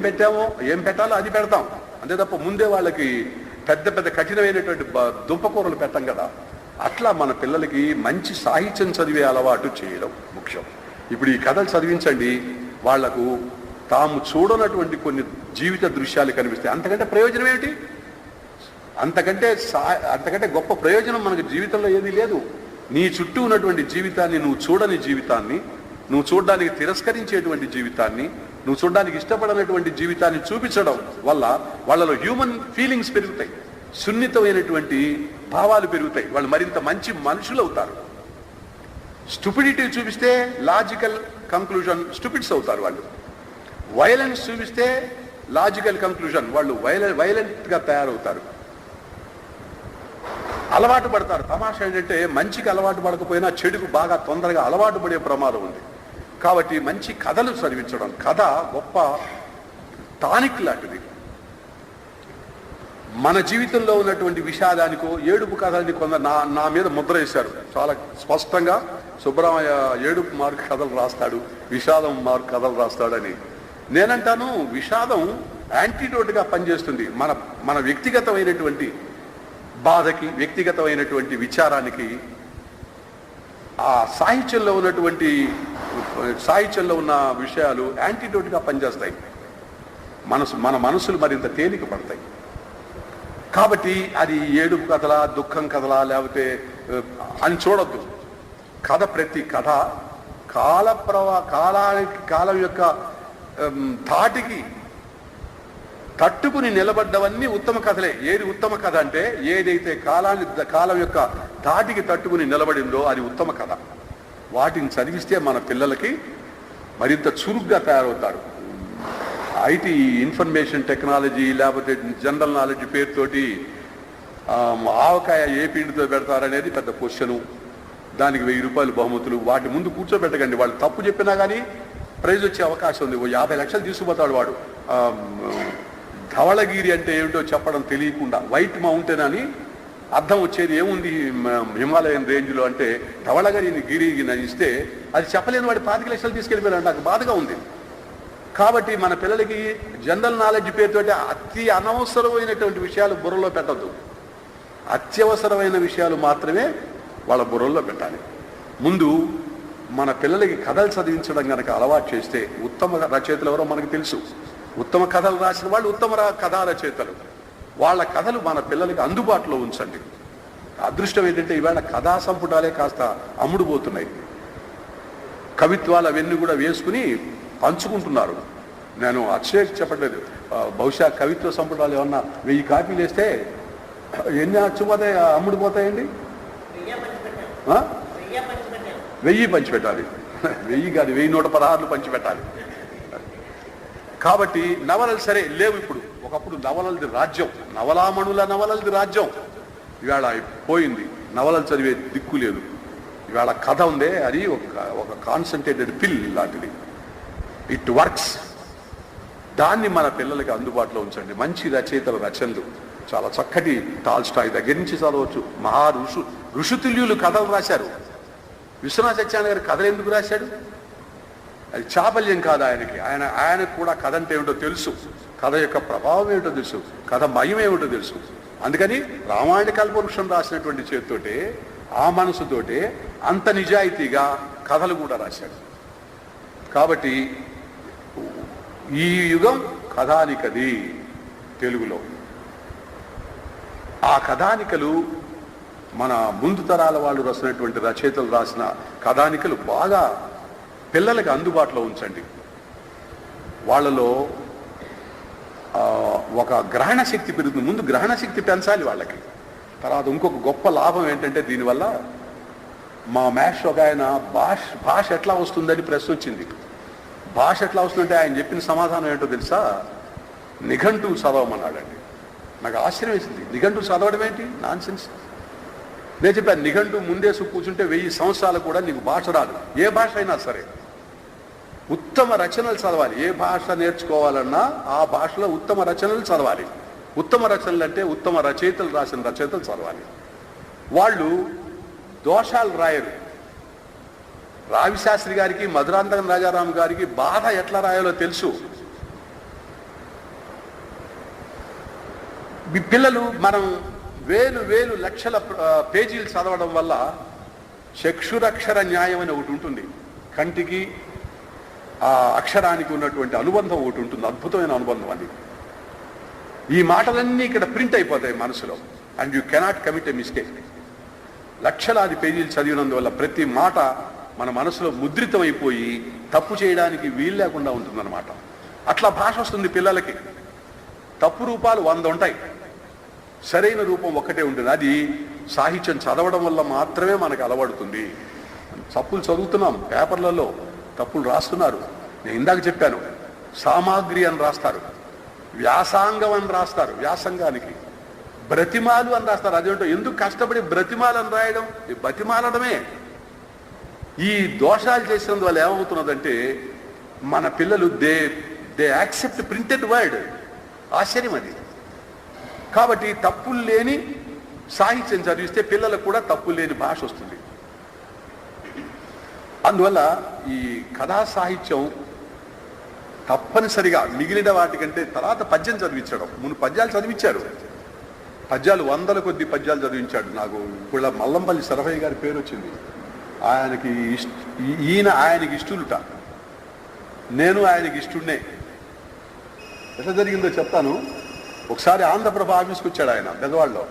పెట్టాలో అది పెడతాం అంతే తప్ప ముందే వాళ్ళకి పెద్ద కఠినమైనటువంటి దుంపకూరలు పెట్టాం కదా. అట్లా మన పిల్లలకి మంచి సాహిత్యం చదివే అలవాటు చేయడం ముఖ్యం. ఇప్పుడు ఈ కథలు చదివించండి, వాళ్లకు తాము చూడనటువంటి కొన్ని జీవిత దృశ్యాలు కనిపిస్తాయి. అంతకంటే ప్రయోజనం ఏమిటి? అంతకంటే గొప్ప ప్రయోజనం మనకు జీవితంలో ఏదీ లేదు. నీ చుట్టూ ఉన్నటువంటి జీవితాన్ని, నువ్వు చూడని జీవితాన్ని, నువ్వు చూడడానికి తిరస్కరించేటువంటి జీవితాన్ని, నువ్వు చూడడానికి ఇష్టపడనటువంటి జీవితాన్ని చూపించడం వల్ల వాళ్ళలో హ్యూమన్ ఫీలింగ్స్ పెరుగుతాయి, సున్నితమైనటువంటి భావాలు పెరుగుతాయి, వాళ్ళు మరింత మంచి మనుషులు అవుతారు. స్టూపిడిటీ చూపిస్తే లాజికల్ కంక్లూజన్ స్టూపిడ్స్ అవుతారు వాళ్ళు. వైలెన్స్ చూపిస్తే లాజికల్ కంక్లూజన్ వాళ్ళు వైలెంట్గా తయారవుతారు, అలవాటు పడతారు. తమాషా ఏంటంటే మంచికి అలవాటు పడకపోయినా చెడుకు బాగా తొందరగా అలవాటు పడే ప్రమాదం ఉంది. కాబట్టి మంచి కథలు చదివించడం, కథ గొప్ప టానిక్ లాంటిది. మన జీవితంలో ఉన్నటువంటి విషాదానికో ఏడుపు కథల్ని కొందరు నా మీద ముద్ర వేశారు చాలా స్పష్టంగా. సుబ్రహ్మణ్య ఏడుపు మార్క్ కథలు రాస్తాడు, విషాదం మార్క్ కథలు రాస్తాడని. నేనంటాను విషాదం యాంటీడోట్గా పనిచేస్తుంది మన వ్యక్తిగతమైనటువంటి బాధకి, వ్యక్తిగతమైనటువంటి విచారానికి. ఆ సాహిత్యంలో ఉన్న విషయాలు యాంటీడోట్గా పనిచేస్తాయి, మన మనసులు మరింత తేలిక పడతాయి. కాబట్టి అది ఏడుపు కథలా, దుఃఖం కథలా, లేకపోతే అని చూడొద్దు. ప్రతి కథ కాలం యొక్క ధాటికి తట్టుకుని నిలబడ్డవన్నీ ఉత్తమ కథలే. ఏది ఉత్తమ కథ అంటే ఏదైతే కాలం యొక్క ధాటికి తట్టుకుని నిలబడిందో అది ఉత్తమ కథ. వాటిని చదివిస్తే మన పిల్లలకి మరింత చురుగ్గా తయారవుతారు. ఐటీ, ఇన్ఫర్మేషన్ టెక్నాలజీ, లేకపోతే జనరల్ నాలెడ్జ్ పేరుతోటి ఆవకాయ ఏ పిండితో పెడతారనేది పెద్ద క్వశ్చను. దానికి 1000 రూపాయలు బహుమతులు. వాటి ముందు కూర్చోబెట్టకండి. వాళ్ళు తప్పు చెప్పినా కానీ ప్రైజ్ వచ్చే అవకాశం ఉంది. 50 లక్షలు తీసుకుపోతాడు వాడు. ధవళగిరి అంటే ఏమిటో చెప్పడం తెలియకుండా వైట్ మౌంటైన్ అని అర్థం వచ్చేది ఏముంది హిమాలయన్ రేంజ్లో అంటే గిరి ఇస్తే అది చెప్పలేని వాడి 25 లక్షలు తీసుకెళ్ళిపోయాడు. నాకు బాధగా ఉంది. కాబట్టి మన పిల్లలకి జనరల్ నాలెడ్జ్ పేరుతోటి అతి అనవసరమైనటువంటి విషయాలు బుర్రలో పెట్టద్దు. అత్యవసరమైన విషయాలు మాత్రమే వాళ్ళ బుర్రల్లో పెట్టాలి. ముందు మన పిల్లలకి కథలు చదివించడం కనుక అలవాటు చేస్తే, ఉత్తమ రచయితలు ఎవరో మనకు తెలుసు. ఉత్తమ కథలు రాసిన వాళ్ళు ఉత్తమ కథా రచయితలు. వాళ్ళ కథలు మన పిల్లలకి అందుబాటులో ఉంచండి. అదృష్టం ఏంటంటే ఇవాళ కథా సంపుటాలే కాస్త అమ్ముడుపోతున్నాయి. కవిత్వాలు అవన్నీ కూడా వేసుకుని పంచుకుంటున్నారు. నేను అక్షయ్ చెప్పట్లేదు, బహుశా కవిత్వ సంపుటాలు ఏమన్నా 1000 కాపీలు వేస్తే ఎన్ని అచ్చుపోతాయి, అమ్ముడుపోతాయండి? 1000 పంచిపెట్టాలి. 1000 కాదు, 1116 పంచిపెట్టాలి. కాబట్టి నవలలు సరే లేవు ఇప్పుడు. ఒకప్పుడు నవలలది రాజ్యం, నవలలది రాజ్యం. ఇవాళ పోయింది. నవలలు చదివే దిక్కు లేదు. ఇవాళ కథ ఉందే, అది ఒక కాన్సన్ట్రేటెడ్ పిల్ లాంటిది. It works. దాన్ని మన పిల్లలకి అందుబాటులో ఉంచండి. మంచి రచయితల రచనలు చాలా చక్కటి టాల్స్టాయ్ దగ్గర నుంచి చదవచ్చు. ఋషుతుల్యులు కథలు రాశారు. విశ్వనాథ సత్యనారాయణ గారు కథలు ఎందుకు రాశాడు? అది చాపల్యం కాదు ఆయనకి. ఆయనకు కూడా కథ అంటే ఏమిటో తెలుసు, కథ యొక్క ప్రభావం ఏమిటో తెలుసు, కథ మయం ఏమిటో తెలుసు. అందుకని రామాయణ కల్పవృక్షం రాసినటువంటి చేతితోటే, ఆ మనసుతోటే అంత నిజాయితీగా కథలు కూడా రాశాడు. కాబట్టి ఈ యుగం కథానికది తెలుగులో. ఆ కథానికలు మన ముందు తరాల వాళ్ళు రాసినటువంటి రచయితలు రాసిన కథానికలు బాగా పిల్లలకి అందుబాటులో ఉంచండి. వాళ్ళలో ఒక గ్రహణ శక్తి పెరుగుతుంది. ముందు గ్రహణ శక్తి పెంచాలి వాళ్ళకి. తర్వాత ఇంకొక గొప్ప లాభం ఏంటంటే దీనివల్ల మా మ్యాథ్స్ ఒక ఆయన భాష ఎట్లా వస్తుందని ప్రశ్న వచ్చింది. భాష ఎట్లా వస్తుందంటే ఆయన చెప్పిన సమాధానం ఏంటో తెలుసా? నిఘంటువు చదవమన్నాడండి. నాకు ఆశ్చర్యం వేసింది. నిఘంటువు చదవడం ఏంటి? Non sense. నేను చెప్పాను, నిఘంటువు ముందేసు కూర్చుంటే 1000 సంవత్సరాలు కూడా నీకు భాష రాదు. ఏ భాష అయినా సరే ఉత్తమ రచనలు చదవాలి. ఏ భాష నేర్చుకోవాలన్నా ఆ భాషలో ఉత్తమ రచనలు చదవాలి. ఉత్తమ రచనలు అంటే ఉత్తమ రచయితలు రాసిన రచయితలు చదవాలి. వాళ్ళు దోషాలు రాయరు. రావిశాస్త్రి గారికి, మధురాంతకం రాజారాం గారికి బాధ ఎట్లా రాయాలో తెలుసు. మీ పిల్లలు మనం వేలు లక్షల పేజీలు చదవడం వల్ల చక్షురక్షర న్యాయం అని ఒకటి ఉంటుంది. కంటికి ఆ అక్షరానికి ఉన్నటువంటి అనుబంధం ఒకటి ఉంటుంది. అద్భుతమైన అనుబంధం అది. ఈ మాటలన్నీ ఇక్కడ ప్రింట్ అయిపోతాయి మనసులో. And you cannot commit a mistake. లక్షలాది పేజీలు చదివినందువల్ల ప్రతి మాట మన మనసులో ముద్రితమైపోయి తప్పు చేయడానికి వీలు లేకుండా ఉంటుందన్నమాట. అట్లా భాష వస్తుంది పిల్లలకి. తప్పు రూపాలు 100 ఉంటాయి, సరైన రూపం ఒక్కటే ఉంటుంది. అది సాహిత్యం చదవడం వల్ల మాత్రమే మనకు అలవడుతుంది. తప్పులు చదువుతున్నాం, పేపర్లలో తప్పులు రాస్తున్నారు. నేను ఇందాక చెప్పాను, సామాగ్రి అని రాస్తారు, వ్యాసాంగం అని రాస్తారు, వ్యాసంగానికి బ్రతిమాలు అని రాస్తారు. అదేంటో ఎందుకు కష్టపడి బ్రతిమాలు అని రాయడం? బతిమాలడమే. ఈ దోషాలు చేసినందువల్ల ఏమవుతున్నదంటే మన పిల్లలు దే యాక్సెప్ట్ ప్రింటెడ్ వర్డ్. ఆశ్చర్యం అది. కాబట్టి తప్పులు లేని సాహిత్యం చదివిస్తే పిల్లలకు కూడా తప్పులు లేని భాష వస్తుంది. అందువల్ల ఈ కథా సాహిత్యం తప్పనిసరిగా మిగిలిన వాటికంటే తర్వాత పద్యం చదివించడం. ముందు పద్యాలు చదివించారు, పద్యాలు 100ల కొద్ది పద్యాలు చదివించాడు. నాకు ఇప్పుడు మల్లంపల్లి సరఫయ్య గారి పేరు వచ్చింది. ఆయనకి ఇష్టలుట, నేను ఆయనకి ఇష్టుడినే. ఎట్లా జరిగిందో చెప్తాను. ఒకసారి ఆంధ్రప్రభ ఆఫీస్కి వచ్చాడు ఆయన పెద్దవాళ్ళలో.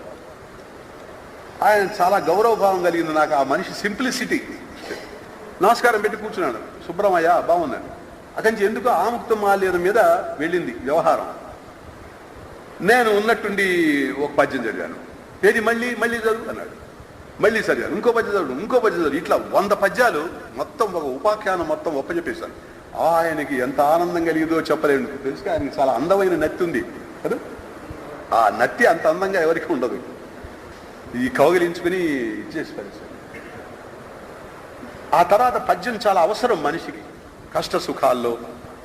ఆయన చాలా గౌరవభావం కలిగింది నాకు. ఆ మనిషి సింప్లిసిటీ. నమస్కారం పెట్టి కూర్చున్నాడు. సుబ్రహ్మయ్య బాగుందని. అక్కడి నుంచి ఎందుకో ఆముక్త మాల్యద మీద వెళ్ళింది వ్యవహారం. నేను ఉన్నట్టుండి ఒక పద్యం చదివాను. ఏది మళ్ళీ చదువు అన్నాడు. మళ్ళీ చదివాను. ఇంకో పద్యం చదువు. ఇట్లా 100 పద్యాలు మొత్తం ఒక ఉపాఖ్యానం మొత్తం ఒప్పచెప్పేశాను. ఆయనకి ఎంత ఆనందం కలిగిందో చెప్పలేను. తెలుసుగా ఆయనకి చాలా అందమైన నత్తి ఉంది కదా. ఆ నత్తి అంత అందంగా ఎవరికి ఉండదు. ఈ కౌగిలించుకుని ఇచ్చేసి పరిస్థితి. ఆ తర్వాత పద్యం చాలా అవసరం మనిషికి. కష్ట సుఖాల్లో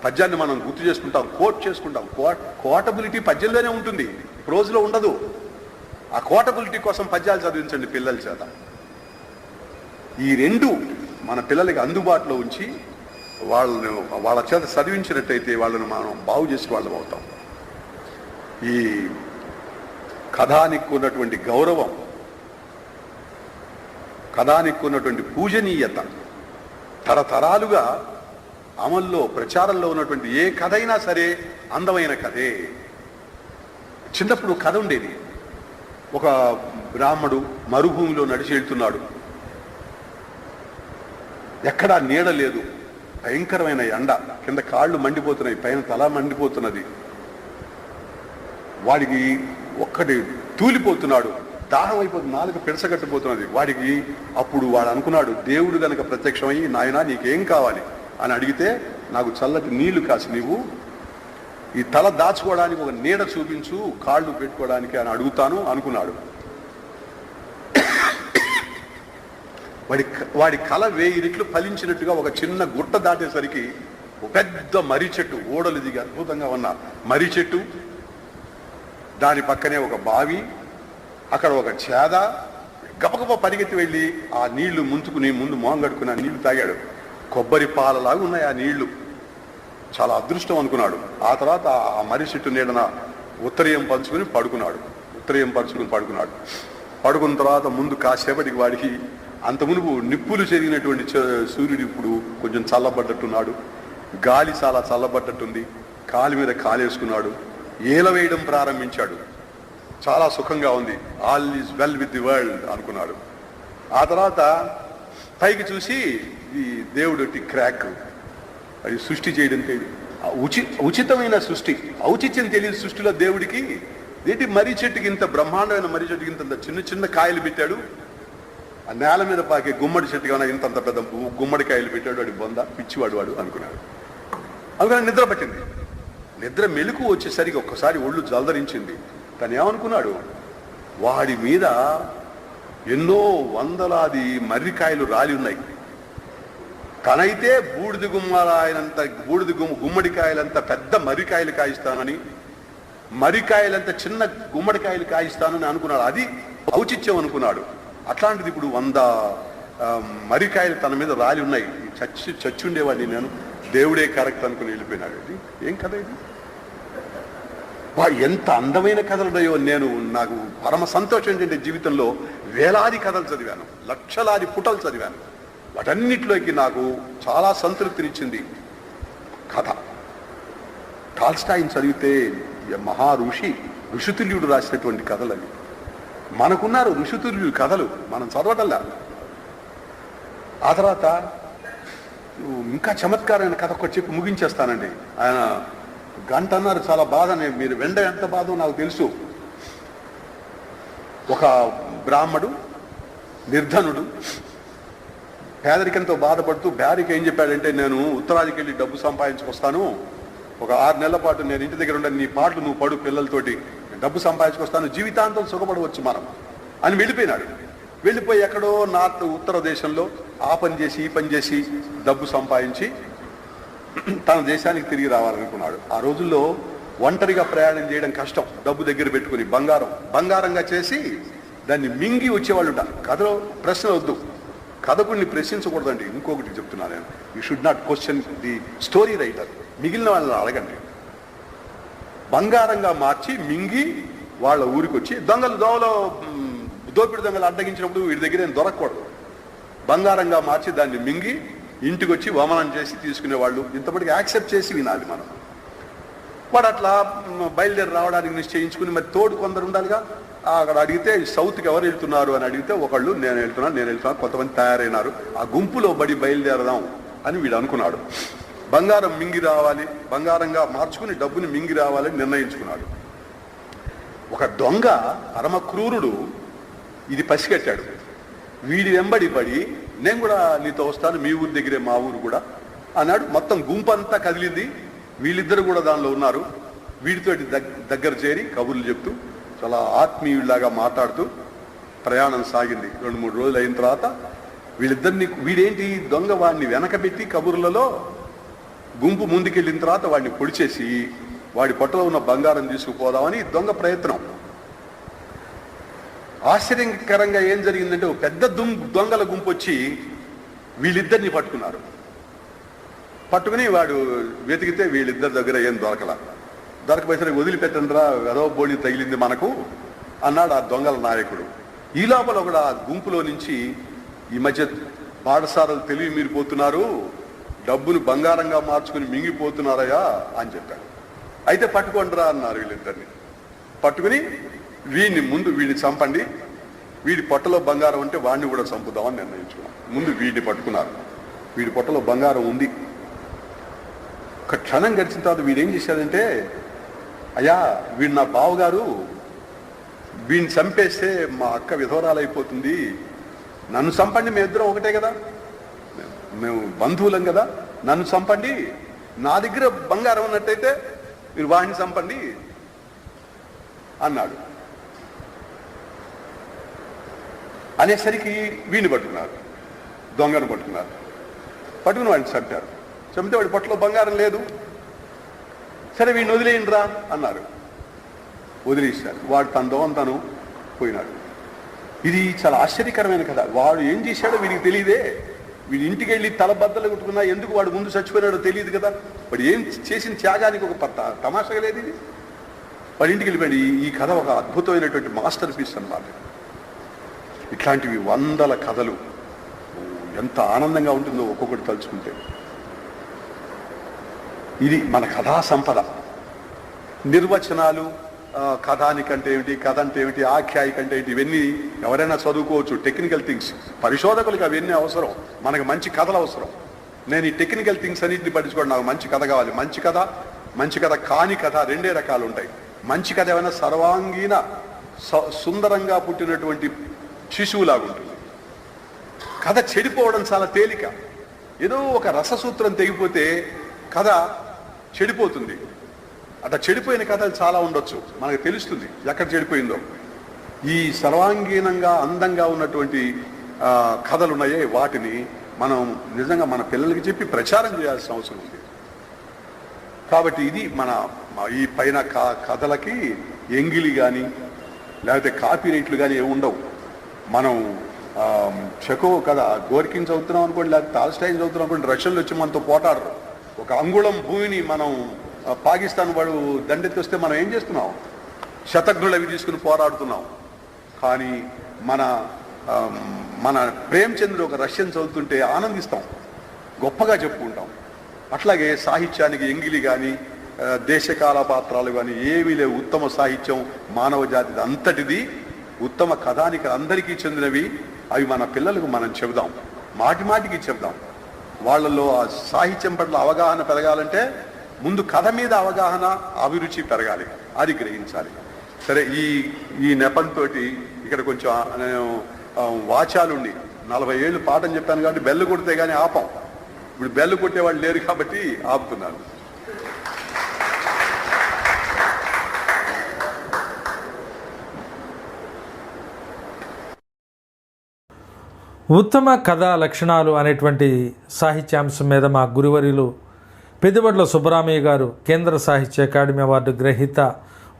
పద్యాన్ని మనం గుర్తు చేసుకుంటాం, కోట్ చేసుకుంటాం. కోటబిలిటీ పద్యంలోనే ఉంటుంది, ప్రోజ్లో ఉండదు. ఆ కోటబిలిటీ కోసం పద్యాలు చదివించండి పిల్లల చేత. ఈ రెండు మన పిల్లలకి అందుబాటులో ఉంచి వాళ్ళ చేత చదివించినట్టయితే వాళ్ళని మనం బాగు చేసి వాళ్ళం అవుతాం. ఈ కథానికి ఉన్నటువంటి గౌరవం, కథానికి ఉన్నటువంటి పూజనీయత తరతరాలుగా అమల్లో ప్రచారంలో ఉన్నటువంటి ఏ కథ అయినా సరే అందమైన కథే. చిన్నప్పుడు కథ ఉండేది. ఒక బ్రాహ్మడు మరుభూమిలో నడిచి వెళ్తున్నాడు. ఎక్కడా నీడ లేదు, భయంకరమైన ఎండ, కింద కాళ్ళు మండిపోతున్నాయి, పైన తల మండిపోతున్నది. వాడికి ఒక్కటి తూలిపోతున్నాడు, దాహం అయిపోతుంది, నాలుక పిడసగట్టిపోతున్నది వాడికి. అప్పుడు వాడు అనుకున్నాడు, దేవుడు గనక ప్రత్యక్షమయ్యి నాయనా నీకేం కావాలి అని అడిగితే, నాకు చల్లటి నీళ్లు కాసి నీవు ఈ తల దాచుకోవడానికి ఒక నీడ చూపించు, కాళ్ళు పెట్టుకోవడానికి అని అడుగుతాను అనుకున్నాడు. వాడి కళ 1000 రెట్లు ఫలించినట్టుగా ఒక చిన్న గుట్ట దాటేసరికి ఒక పెద్ద మర్రి చెట్టు, ఓడలు దిగి అద్భుతంగా ఉన్న మర్రి చెట్టు, దాని పక్కనే ఒక బావి, అక్కడ ఒక చేద. గబగబ పరిగెత్తి వెళ్ళి ఆ నీళ్లు ముంచుకుని ముందు మొహం కట్టుకుని ఆ నీళ్లు తాగాడు. కొబ్బరి పాలలాగా ఉన్నాయి ఆ నీళ్లు. చాలా అదృష్టం అనుకున్నాడు. ఆ తర్వాత ఆ మర్రి చెట్టు నీడన ఉత్తరీయం పంచుకుని పడుకున్నాడు. పడుకున్న తర్వాత ముందు కాసేపటికి వాడికి అంత మునుపు నిప్పులు చెరిగినటువంటి సూర్యుడు ఇప్పుడు కొంచెం చల్లబడ్డట్టున్నాడు. గాలి చాలా చల్లబడ్డట్టుంది. కాలు మీద కాలేసుకున్నాడు, ఏల వేయడం ప్రారంభించాడు. చాలా సుఖంగా ఉంది, all is well with the world అనుకున్నాడు. ఆ తర్వాత పైకి చూసి ఈ దేవుడు క్రాక్, అది సృష్టి చేయడానికి ఉచితమైన సృష్టి, ఔచిత్యం తెలియని సృష్టిలో దేవుడికి ఏంటి మర్రి చెట్టుకి ఇంత బ్రహ్మాండమైన మర్రి చెట్టుకి ఇంత చిన్న చిన్న కాయలు పెట్టాడు, ఆ నేల మీద పాకే గుమ్మడి చెట్టుగా ఇంతంత పెద్ద గుమ్మడికాయలు పెట్టాడు, వాడి బొంద పిచ్చివాడు వాడు అనుకున్నాడు. అందుకని నిద్ర పట్టింది. నిద్ర మెలకు వచ్చేసరికి ఒక్కసారి ఒళ్ళు జలదరించింది. తను ఏమనుకున్నాడు, వాడి మీద ఎన్నో వందలాది మర్రికాయలు రాలి ఉన్నాయి, తనైతే గుమ్మడికాయలంత పెద్ద మర్రికాయలు కాయిస్తానని, మర్రికాయలంత చిన్న గుమ్మడికాయలు కాయిస్తానని అనుకున్నాడు. అది ఔచిత్యం అనుకున్నాడు. అట్లాంటిది ఇప్పుడు 100 మర్రికాయలు తన మీద రాలి ఉన్నాయి, చచ్చుండేవాడిని నేను, దేవుడే కరెక్ట్ అనుకుని వెళ్ళిపోయినాడు. ఇది ఏం కథ ఇది? ఎంత అందమైన కథలు ఉన్నాయో. నాకు పరమ సంతోషం ఏంటంటే జీవితంలో వేలాది కథలు చదివాను, లక్షలాది పుటలు చదివాను. వాటన్నిటిలోకి నాకు చాలా సంతృప్తినిచ్చింది కథ. టాల్స్టాయిని చదివితే మహా ఋషితుల్యుడు రాసినటువంటి కథలు అవి. మనకున్నారు ఋషితుల్యుడు కథలు, మనం చదవటంలా. ఆ తర్వాత ఇంకా చమత్కారమైన కథ ఒకటి చెప్పి ముగించేస్తానండి. ఆయన గంట అన్నారు, చాలా బాధనే, మీరు వెండ ఎంత బాధో నాకు తెలుసు. ఒక బ్రాహ్మడు నిర్ధనుడు పేదరికంతో బాధపడుతూ భార్యకి ఏం చెప్పాడంటే, నేను ఉత్తరాదికి వెళ్ళి డబ్బు సంపాదించుకొస్తాను, ఒక 6 నెలల పాటు నేను ఇంటి దగ్గర ఉండను, నీ పాటలు నువ్వు పడు, పిల్లలతోటి డబ్బు సంపాదించుకొస్తాను, జీవితాంతం సుఖపడవచ్చు మనం అని వెళ్ళిపోయినాడు. వెళ్ళిపోయి ఎక్కడో ఉత్తర దేశంలో ఆ పని చేసి ఈ పని చేసి డబ్బు సంపాదించి తన దేశానికి తిరిగి రావాలనుకున్నాడు. ఆ రోజుల్లో ఒంటరిగా ప్రయాణం చేయడం కష్టం. డబ్బు దగ్గర పెట్టుకుని బంగారంగా చేసి దాన్ని మింగి వచ్చేవాళ్ళు. కథలో ప్రశ్న వద్దు, కథకుడిని ప్రశ్నించకూడదండి. ఇంకొకటి చెప్తున్నాను నేను, you should not question the story writer. మిగిలిన వాళ్ళని అడగండి. బంగారంగా మార్చి మింగి వాళ్ళ ఊరికి వచ్చి దోపిడి దొంగలు అడ్డగించినప్పుడు వీడి దగ్గర ఏం దొరకకూడదు. బంగారంగా మార్చి దాన్ని మింగి ఇంటికి వచ్చి వమనం చేసి తీసుకునేవాళ్ళు. ఇంతప్పటికి యాక్సెప్ట్ చేసి వినాలి మనం. వాడు అట్లా బయలుదేరి రావడానికి నిశ్చయించుకుని, మరి తోడు కొందరు ఉండాలిగా. అక్కడ అడిగితే సౌత్కి ఎవరు వెళ్తున్నారు అని అడిగితే ఒకళ్ళు నేను వెళ్తున్నాను, కొంతమంది తయారైనారు. ఆ గుంపులో బయలుదేరదాం అని వీడు అనుకున్నాడు. బంగారం మింగి రావాలి, బంగారంగా మార్చుకుని డబ్బుని మింగి రావాలని నిర్ణయించుకున్నాడు. ఒక దొంగ పరమ క్రూరుడు ఇది పసిగట్టాడు. వీడి వెంబడి పడి, నేను కూడా నీతో వస్తాను, మీ ఊరి దగ్గరే మా ఊరు కూడా అన్నాడు. మొత్తం గుంపంతా కదిలింది. వీళ్ళిద్దరు కూడా దానిలో ఉన్నారు. వీడితోటి దగ్గర చేరి కబుర్లు చెప్తూ చాలా ఆత్మీయుల్లాగా మాట్లాడుతూ ప్రయాణం సాగింది. 2-3 రోజులు అయిన తర్వాత వీళ్ళిద్దరిని, వీడేంటి దొంగ వాడిని వెనకబెట్టి కబుర్లలో గుంపు ముందుకెళ్ళిన తర్వాత వాడిని పొడిచేసి వాడి పొట్టలో ఉన్న బంగారం తీసుకుపోదామని దొంగ ప్రయత్నం. ఆశ్చర్యకరంగా ఏం జరిగిందంటే, ఒక పెద్ద దొంగల గుంపు వచ్చి వీళ్ళిద్దరిని పట్టుకున్నారు. పట్టుకుని వాడు వెతికితే వీళ్ళిద్దరి దగ్గర ఏం దొరకపోయేసరికి వదిలిపెట్టండిరా, వెదవ బోళి తగిలింది మనకు అన్నాడు ఆ దొంగల నాయకుడు. ఈ లోపల కూడా ఆ గుంపులో నుంచి, ఈ మధ్య బాటసారులు తెలివి మీరిపోతున్నారు, డబ్బును బంగారంగా మార్చుకుని మింగిపోతున్నారయ్యా అని చెప్పాడు. అయితే పట్టుకోండిరా అన్నారు వీళ్ళిద్దరిని. పట్టుకుని వీడిని చంపండి, వీడి పొట్టలో బంగారం ఉంటే వాడిని కూడా చంపుదామని నిర్ణయించుకున్నాం. ముందు వీడిని పట్టుకున్నారు. వీడి పొట్టలో బంగారం ఉంది. ఒక క్షణం గడిచిన తర్వాత వీడేం చేశాడంటే, అయ్యా వీడు నా బావగారు, వీడిని చంపేస్తే మా అక్క విధవరాలైపోతుంది, నన్ను చంపండి, మేము ఇద్దరం ఒకటే కదా, మేము బంధువులం కదా, నన్ను చంపండి, నా దగ్గర బంగారం ఉన్నట్టయితే మీరు వాడిని చంపండి అన్నాడు. అనేసరికి వీడిని పట్టుకున్నారు, దొంగను పట్టుకున్నారు. పట్టుకుని వాడిని చంపారు. చంపితే వాడి పొట్టలో బంగారం లేదు. సరే వీడిని వదిలేయండిరా అన్నారు. వదిలేశారు. వాడు తన దోవను తను పోయినాడు. ఇది చాలా ఆశ్చర్యకరమైన కథ. వాడు ఏం చేశాడో వీడికి తెలియదే. వీడి ఇంటికి వెళ్ళి తల బద్దలు కొట్టుకున్నా ఎందుకు వాడు ముందు చచ్చిపోయినాడో తెలియదు కదా. వాడు ఏం చేసిన త్యాగానికి ఒక తమాషగా లేదు ఇది. వాడి ఇంటికి వెళ్ళిపోయాడు. ఈ కథ ఒక అద్భుతమైనటువంటి మాస్టర్ పీస్ అన్నమాట. ఇట్లాంటివి 100 కథలు. ఎంత ఆనందంగా ఉంటుందో ఒక్కొక్కటి తలుచుకుంటే. ఇది మన కథా సంపద. నిర్వచనాలు, కథానిక అంటే ఏమిటి, కథ అంటే ఏమిటి, ఆఖ్యాయిక అంటే ఏంటి, ఇవన్నీ ఎవరైనా చదువుకోవచ్చు. టెక్నికల్ థింగ్స్ పరిశోధకులకు అవన్నీ అవసరం. మనకు మంచి కథలు అవసరం. నేను ఈ టెక్నికల్ థింగ్స్ అన్నింటిని పట్టించుకోండి. నాకు మంచి కథ కావాలి. మంచి కథ కాని కథ రెండే రకాలు ఉంటాయి. మంచి కథ ఏమైనా సర్వాంగీణ సుందరంగా పుట్టినటువంటి శిశువులాగా ఉంటుంది. కథ చెడిపోవడం చాలా తేలిక. ఏదో ఒక రససూత్రం తెగిపోతే కథ చెడిపోతుంది. అట్లా చెడిపోయిన కథలు చాలా ఉండొచ్చు. మనకు తెలుస్తుంది ఎక్కడ చెడిపోయిందో. ఈ సర్వాంగీణంగా అందంగా ఉన్నటువంటి కథలు ఉన్నాయే, వాటిని మనం నిజంగా మన పిల్లలకి చెప్పి ప్రచారం చేయాల్సిన అవసరం ఉంది. కాబట్టి ఇది ఈ పైన కథలకి ఎంగిలి కానీ లేకపోతే కాపీ రైట్లు కానీ ఏమి ఉండవు. మనం చెకో కదా గోర్కిన్ చదువుతున్నాం అనుకోండి, లేకపోతే టాల్స్టాయ్ చదువుతున్నాం అనుకోండి, రష్యన్లు వచ్చి మనతో పోటాడరు. ఒక అంగుళం భూమిని మనం పాకిస్తాన్ వాడు దండెత్తి వస్తే మనం ఏం చేస్తున్నాం? శతఘ్నులు అవి తీసుకుని పోరాడుతున్నాం. కానీ మన ప్రేమచంద్ర ఒక రష్యన్ చదువుతుంటే ఆనందిస్తాం, గొప్పగా చెప్పుకుంటాం. అట్లాగే సాహిత్యానికి ఎంగిలి కానీ దేశకాల పాత్రాలు కానీ ఏమీ లేవు. ఉత్తమ సాహిత్యం మానవ జాతి అంతటిది, ఉత్తమ కథానిక అందరికీ చెందినవి. అవి మన పిల్లలకు మనం చెబుదాం, మాటికి చెబుదాం. వాళ్ళల్లో ఆ సాహిత్యం పట్ల అవగాహన పెరగాలంటే ముందు కథ మీద అవగాహన, అభిరుచి పెరగాలి, అది గ్రహించాలి. సరే, ఈ నెపంతో ఇక్కడ కొంచెం నేను వాచాలుండి 40 ఏళ్ళు పాఠం చెప్పాను కాబట్టి బెల్లు కొడితే కానీ ఆపం. ఇప్పుడు బెల్లు కొట్టేవాళ్ళు లేరు కాబట్టి ఆపుతున్నాను. ఉత్తమ కథా లక్షణాలు అనేటువంటి సాహిత్యాంశం మీద మా గురువర్యులు పెద్దబడ్ల సుబ్బరామయ్య గారు, కేంద్ర సాహిత్య అకాడమీ అవార్డు గ్రహీత,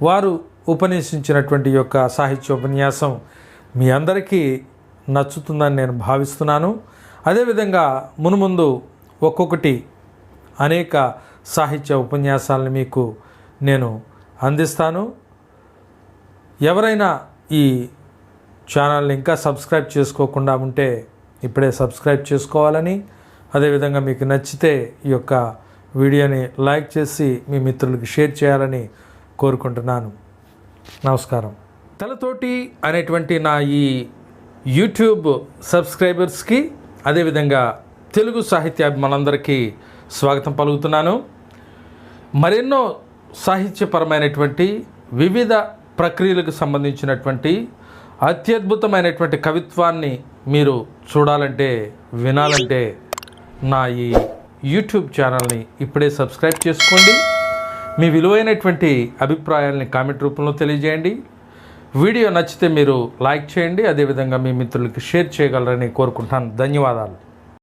వారు ఉపన్యసించినటువంటి యొక్క సాహిత్య ఉపన్యాసం మీ అందరికీ నచ్చుతుందని నేను భావిస్తున్నాను. అదేవిధంగా మునుముందు ఒక్కొక్కటి అనేక సాహిత్య ఉపన్యాసాలను మీకు నేను అందిస్తాను. ఎవరైనా ఈ ఛానల్ని ఇంకా సబ్స్క్రైబ్ చేసుకోకుండా ఉంటే ఇప్పుడే సబ్స్క్రైబ్ చేసుకోవాలని, అదేవిధంగా మీకు నచ్చితే ఈ యొక్క వీడియోని లైక్ చేసి మీ మిత్రులకు షేర్ చేయాలని కోరుకుంటున్నాను. నమస్కారం. తలతోటి అనేటువంటి నా ఈ యూట్యూబ్ సబ్స్క్రైబర్స్కి, అదేవిధంగా తెలుగు సాహిత్యాభిమానులందరికీ స్వాగతం పలుకుతున్నాను. మరెన్నో సాహిత్యపరమైనటువంటి వివిధ ప్రక్రియలకు సంబంధించినటువంటి అత్యద్భుతమైనటువంటి కవిత్వాన్ని మీరు చూడాలంటే, వినాలంటే నా ఈ యూట్యూబ్ ఛానల్ని ఇప్పుడే సబ్స్క్రైబ్ చేసుకోండి. మీ విలువైనటువంటి అభిప్రాయాల్ని కామెంట్ రూపంలో తెలియజేయండి. వీడియో నచ్చితే మీరు లైక్ చేయండి, అదేవిధంగా మీ మిత్రులకి షేర్ చేయగలరని కోరుకుంటున్నాను. ధన్యవాదాలు.